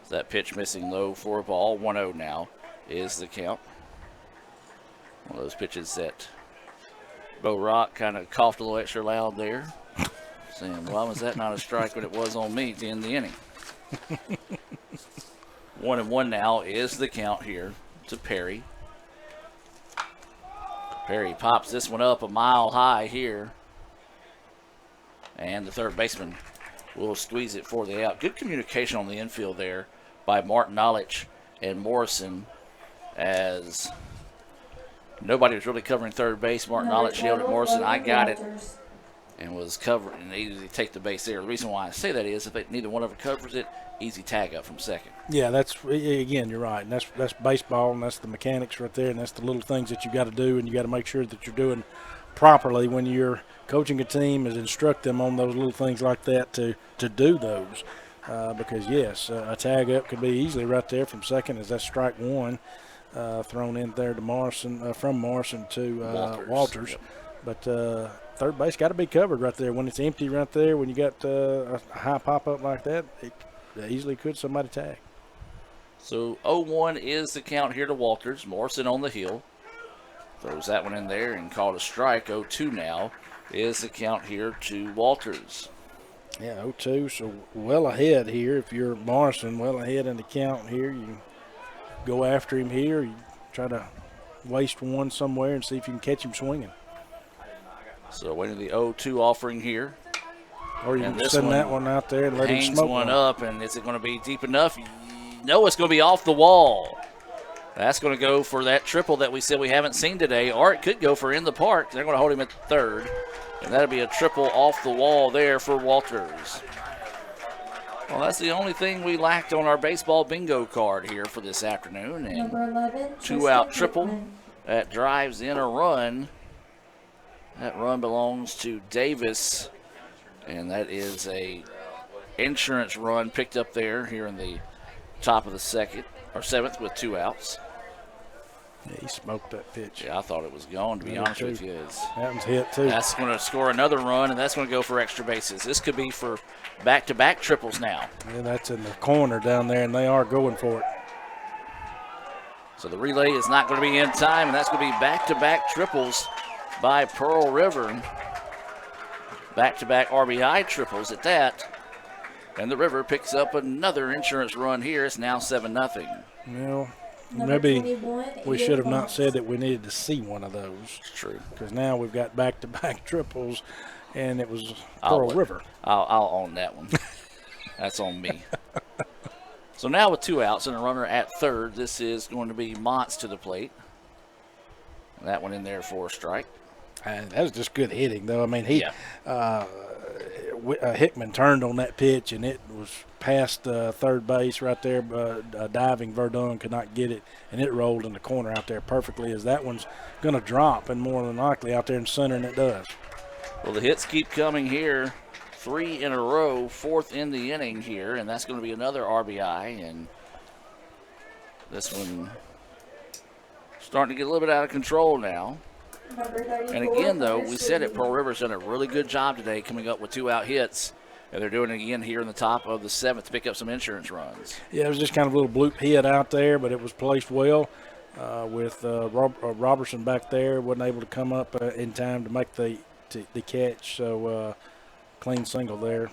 G: That pitch missing low for a ball, 1-0 now is the count. One of those pitches that Bo Rock kind of coughed a little extra loud there, saying, why was that not a strike when it was on me at the end of the inning? 1-1 now is the count here to Perry. Perry pops this one up a mile high here. And the third baseman will squeeze it for the out. Good communication on the infield there by Martin Knowledge and Morrison, as nobody was really covering third base. Martin Knowledge yelled at Morrison, I got it. and was covered and easily take the base there. The reason why I say that is if neither one of them covers it, easy tag up from second.
H: Yeah, that's again, you're right, and that's baseball, and that's the mechanics right there, and that's the little things that you got to do, and you got to make sure that you're doing properly when you're coaching a team, is instruct them on those little things like that to do those, because yes, a tag up could be easily right there from second as that's strike one, thrown in there to Morrison from Morrison to Walters.
G: Yep.
H: But third base got to be covered right there when it's empty right there. When you got a high pop up like that, it easily could somebody tag.
G: So 0-1 is the count here to Walters. Morrison on the hill. Throws that one in there and called a strike. 0-2 now is the count here to Walters.
H: Yeah, 0-2, so well ahead here. If you're Morrison, well ahead in the count here. You go after him here. You try to waste one somewhere and see if you can catch him swinging.
G: So waiting the 0-2 offering here.
H: Or you can send that one out there and let him smoke
G: hangs one up, and is it going to be deep enough? No, it's going to be off the wall. That's going to go for that triple that we said we haven't seen today, or it could go for in the park. They're going to hold him at third, and that'll be a triple off the wall there for Walters. Well, that's the only thing we lacked on our baseball bingo card here for this afternoon. And
J: Number 11,
G: two-out
J: Tristan
G: triple
J: Hickman.
G: that drives in a run. That run belongs to Davis, and that is a insurance run picked up there here in the top of the seventh with 2 outs.
H: Yeah, he smoked that pitch.
G: Yeah, I thought it was gone, to be honest with you.
H: That one's hit, too.
G: That's going to score another run, and that's going to go for extra bases. This could be for back-to-back triples now.
H: Yeah, that's in the corner down there, and they are going for it.
G: So the relay is not going to be in time, and that's going to be back-to-back triples by Pearl River. Back-to-back RBI triples at that. And the River picks up another insurance run here. It's now 7-0.
H: Well,
J: Number
H: maybe
J: 21,
H: we
J: Ian
H: should have not
J: Fox.
H: said that we needed to see one of those.
G: It's true.
H: Because now we've got back-to-back triples, and it was Pearl River.
G: I'll own that one. That's on me. So now with 2 outs and a runner at third, this is going to be Montz to the plate. That one in there for a strike.
H: That was just good hitting, though. I mean, Hickman turned on that pitch, and it was past third base right there. Diving Verdun could not get it, and it rolled in the corner out there perfectly, as that one's going to drop, and more than likely out there in center, and it does.
G: Well, the hits keep coming here. 3 in a row, 4th in the inning here, and that's going to be another RBI. And this one starting to get a little bit out of control now.
J: Number 34,
G: And again, though, we
J: Chris
G: said it,
J: Reed.
G: Pearl River's done a really good job today coming up with 2-out hits. And they're doing it again here in the top of the 7th to pick up some insurance runs.
H: Yeah, it was just kind of a little bloop hit out there, but it was placed well with Robertson back there. Wasn't able to come up in time to make the catch, so clean single there.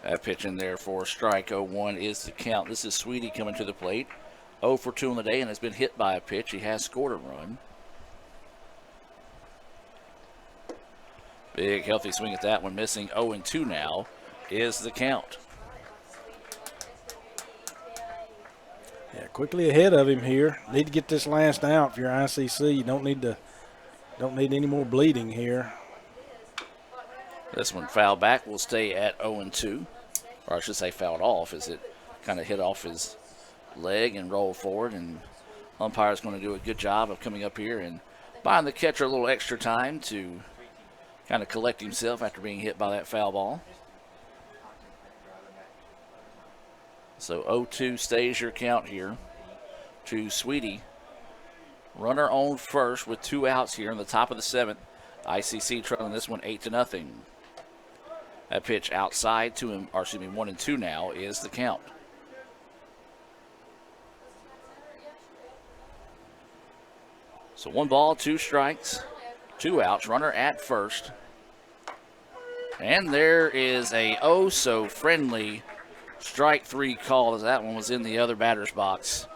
G: That pitch in there for a strike. 0-1 is the count. This is Sweetie coming to the plate. 0 for 2 on the day and has been hit by a pitch. He has scored a run. Big healthy swing at that one, missing. 0-2 now is the count.
H: Yeah, quickly ahead of him here. Need to get this last out. If you're ICC, you don't need any more bleeding here.
G: This one fouled back will stay at 0-2. Or I should say fouled off, as it kind of hit off his leg and rolled forward. And umpire's going to do a good job of coming up here and buying the catcher a little extra time to kind of collect himself after being hit by that foul ball. So 0-2 stays your count here to Sweetie. Runner on first with 2 outs here in the top of the 7th. ICC trailing this one 8-0. That pitch outside to him, or excuse me, 1-2 now is the count. So 1 ball, 2 strikes, 2 outs, runner at first. And there is a oh-so-friendly strike 3 call, as that one was in the other batter's box.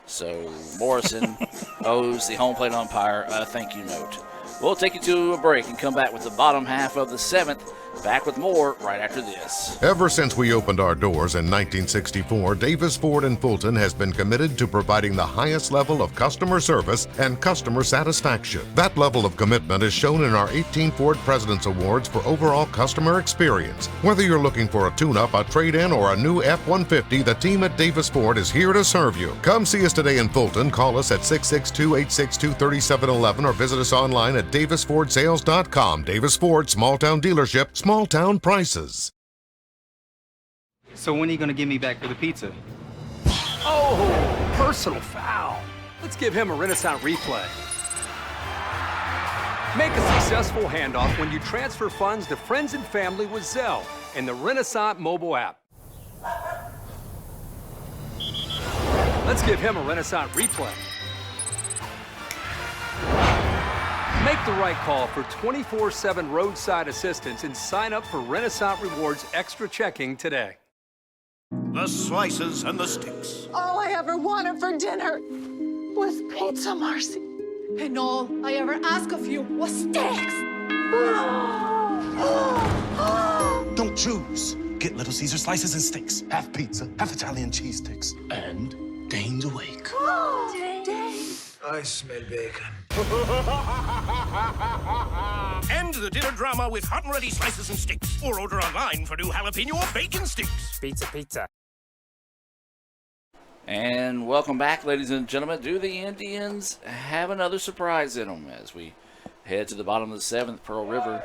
G: So Morrison owes the home plate umpire a thank you note. We'll take you to a break and come back with the bottom half of the 7th. Back with more right after this.
A: Ever since we opened our doors in 1964, Davis Ford in Fulton has been committed to providing the highest level of customer service and customer satisfaction. That level of commitment is shown in our 18 Ford President's Awards for overall customer experience. Whether you're looking for a tune-up, a trade-in, or a new F-150, the team at Davis Ford is here to serve you. Come see us today in Fulton. Call us at 662-862-3711 or visit us online at davisfordsales.com. Davis Ford, small-town dealership, small-town prices.
R: So when are you going to give me back for the pizza?
I: Oh, personal foul. Let's give him a Renaissance replay. Make a successful handoff when you transfer funds to friends and family with Zelle and the Renaissance mobile app. Let's give him a Renaissance replay. Make the right call for 24/7 roadside assistance and sign up for Renaissance Rewards Extra Checking today.
P: The slices and the sticks.
E: All I ever wanted for dinner was pizza, Marcy. And all I ever asked of you was steaks.
L: Don't choose. Get Little Caesar slices and steaks. Half pizza, half Italian cheese sticks. And Dane's awake.
K: I smell bacon.
P: End the dinner drama with hot and ready slices and sticks. Or order online for new jalapeno or bacon sticks.
D: Pizza.
G: And welcome back, ladies and gentlemen. Do the Indians have another surprise in them? As we head to the bottom of the 7th, Pearl River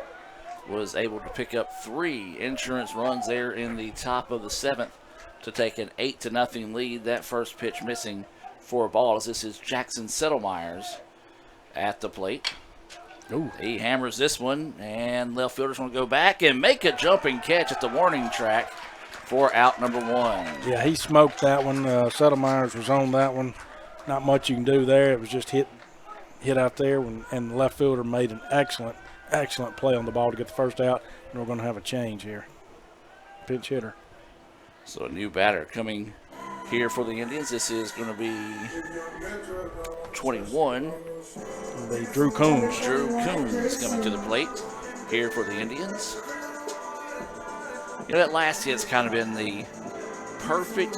G: was able to pick up 3 insurance runs there in the top of the 7th to take an 8-0 lead. That first pitch missing for a ball, as this is Jackson Settlemyers at the plate.
H: Ooh.
G: He hammers this one, and left fielder's going to go back and make a jumping catch at the warning track for out number 1.
H: Yeah, he smoked that one. Settlemyers was on that one. Not much you can do there. It was just hit out there, and the left fielder made an excellent play on the ball to get the first out, and we're going to have a change here. Pinch hitter.
G: So a new batter coming here for the Indians. This is going to be 21.
H: Drew Coombs.
G: Drew Coombs coming to the plate here for the Indians. You know, that last hit's kind of been the perfect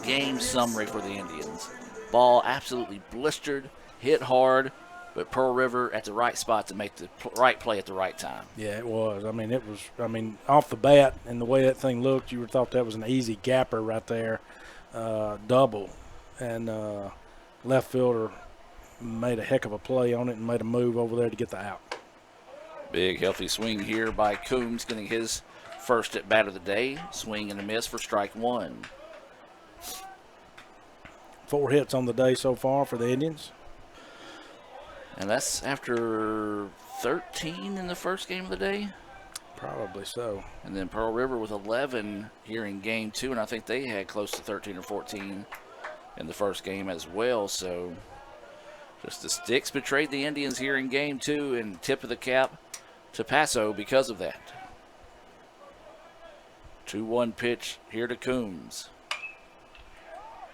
G: game summary for the Indians. Ball absolutely blistered, hit hard, but Pearl River at the right spot to make the right play at the right time.
H: Yeah, it was. I mean, off the bat and the way that thing looked, you would have thought that was an easy gapper right there, double. And left fielder made a heck of a play on it and made a move over there to get the out.
G: Big healthy swing here by Coombs, getting his first at bat of the day. Swing and a miss for strike 1.
H: 4 hits on the day so far for the Indians.
G: And that's after 13 in the first game of the day?
H: Probably so.
G: And then Pearl River with 11 here in game 2, and I think they had close to 13 or 14 in the first game as well. So just the sticks betrayed the Indians here in game 2, and tip of the cap to Paso because of that. 2-1 pitch here to Coombs.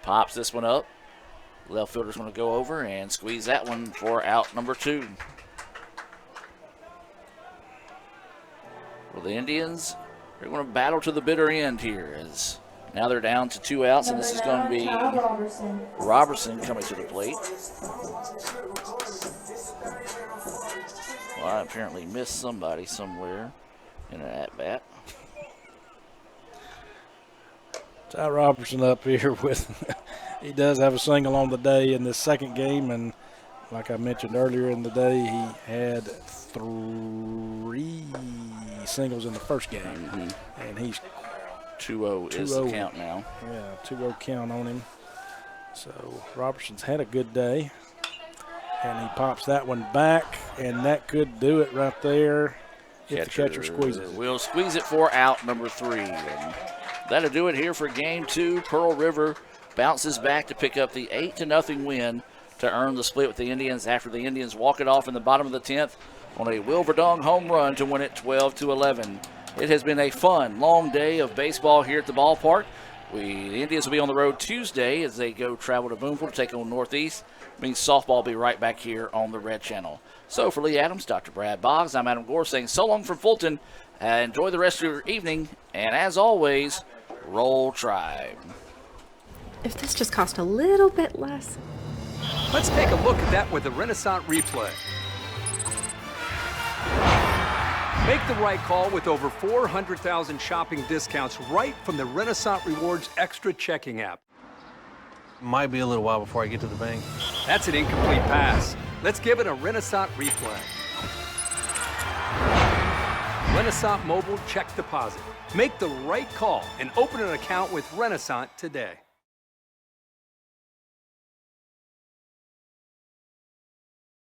G: Pops this one up. Left fielder's going to go over and squeeze that one for out number 2. Well, the Indians are going to battle to the bitter end here, as now they're down to 2 outs, and this is going to be Robertson coming to the plate. Well, I apparently missed somebody somewhere in an at-bat.
H: Ty Robertson up here with, he does have a single on the day in this second game, and like I mentioned earlier in the day, he had 3 singles in the first game, and he's
G: 2-0 is the count now.
H: Yeah, 2-0 count on him. So Robertson's had a good day, and he pops that one back, and that could do it right there if the catcher squeezes.
G: Will squeeze it for out number 3. And that'll do it here for game 2. Pearl River bounces back to pick up the 8-0 win to earn the split with the Indians after the Indians walk it off in the bottom of the 10th on a Will Verdong home run to win it 12-11. It has been a fun, long day of baseball here at the ballpark. The Indians will be on the road Tuesday as they go travel to Boonville to take on Northeast. It means softball will be right back here on the Red Channel. So for Lee Adams, Dr. Brad Boggs, I'm Adam Gore saying so long from Fulton. Enjoy the rest of your evening, and as always, roll Tribe.
B: If this just cost a little bit less.
I: Let's take a look at that with the Renaissance replay. Make the right call with over 400,000 shopping discounts right from the Renaissance Rewards Extra Checking app.
V: Might be a little while before I get to the bank.
I: That's an incomplete pass. Let's give it a Renaissance replay. Renaissance Mobile Check Deposit. Make the right call and open an account with Renaissance today.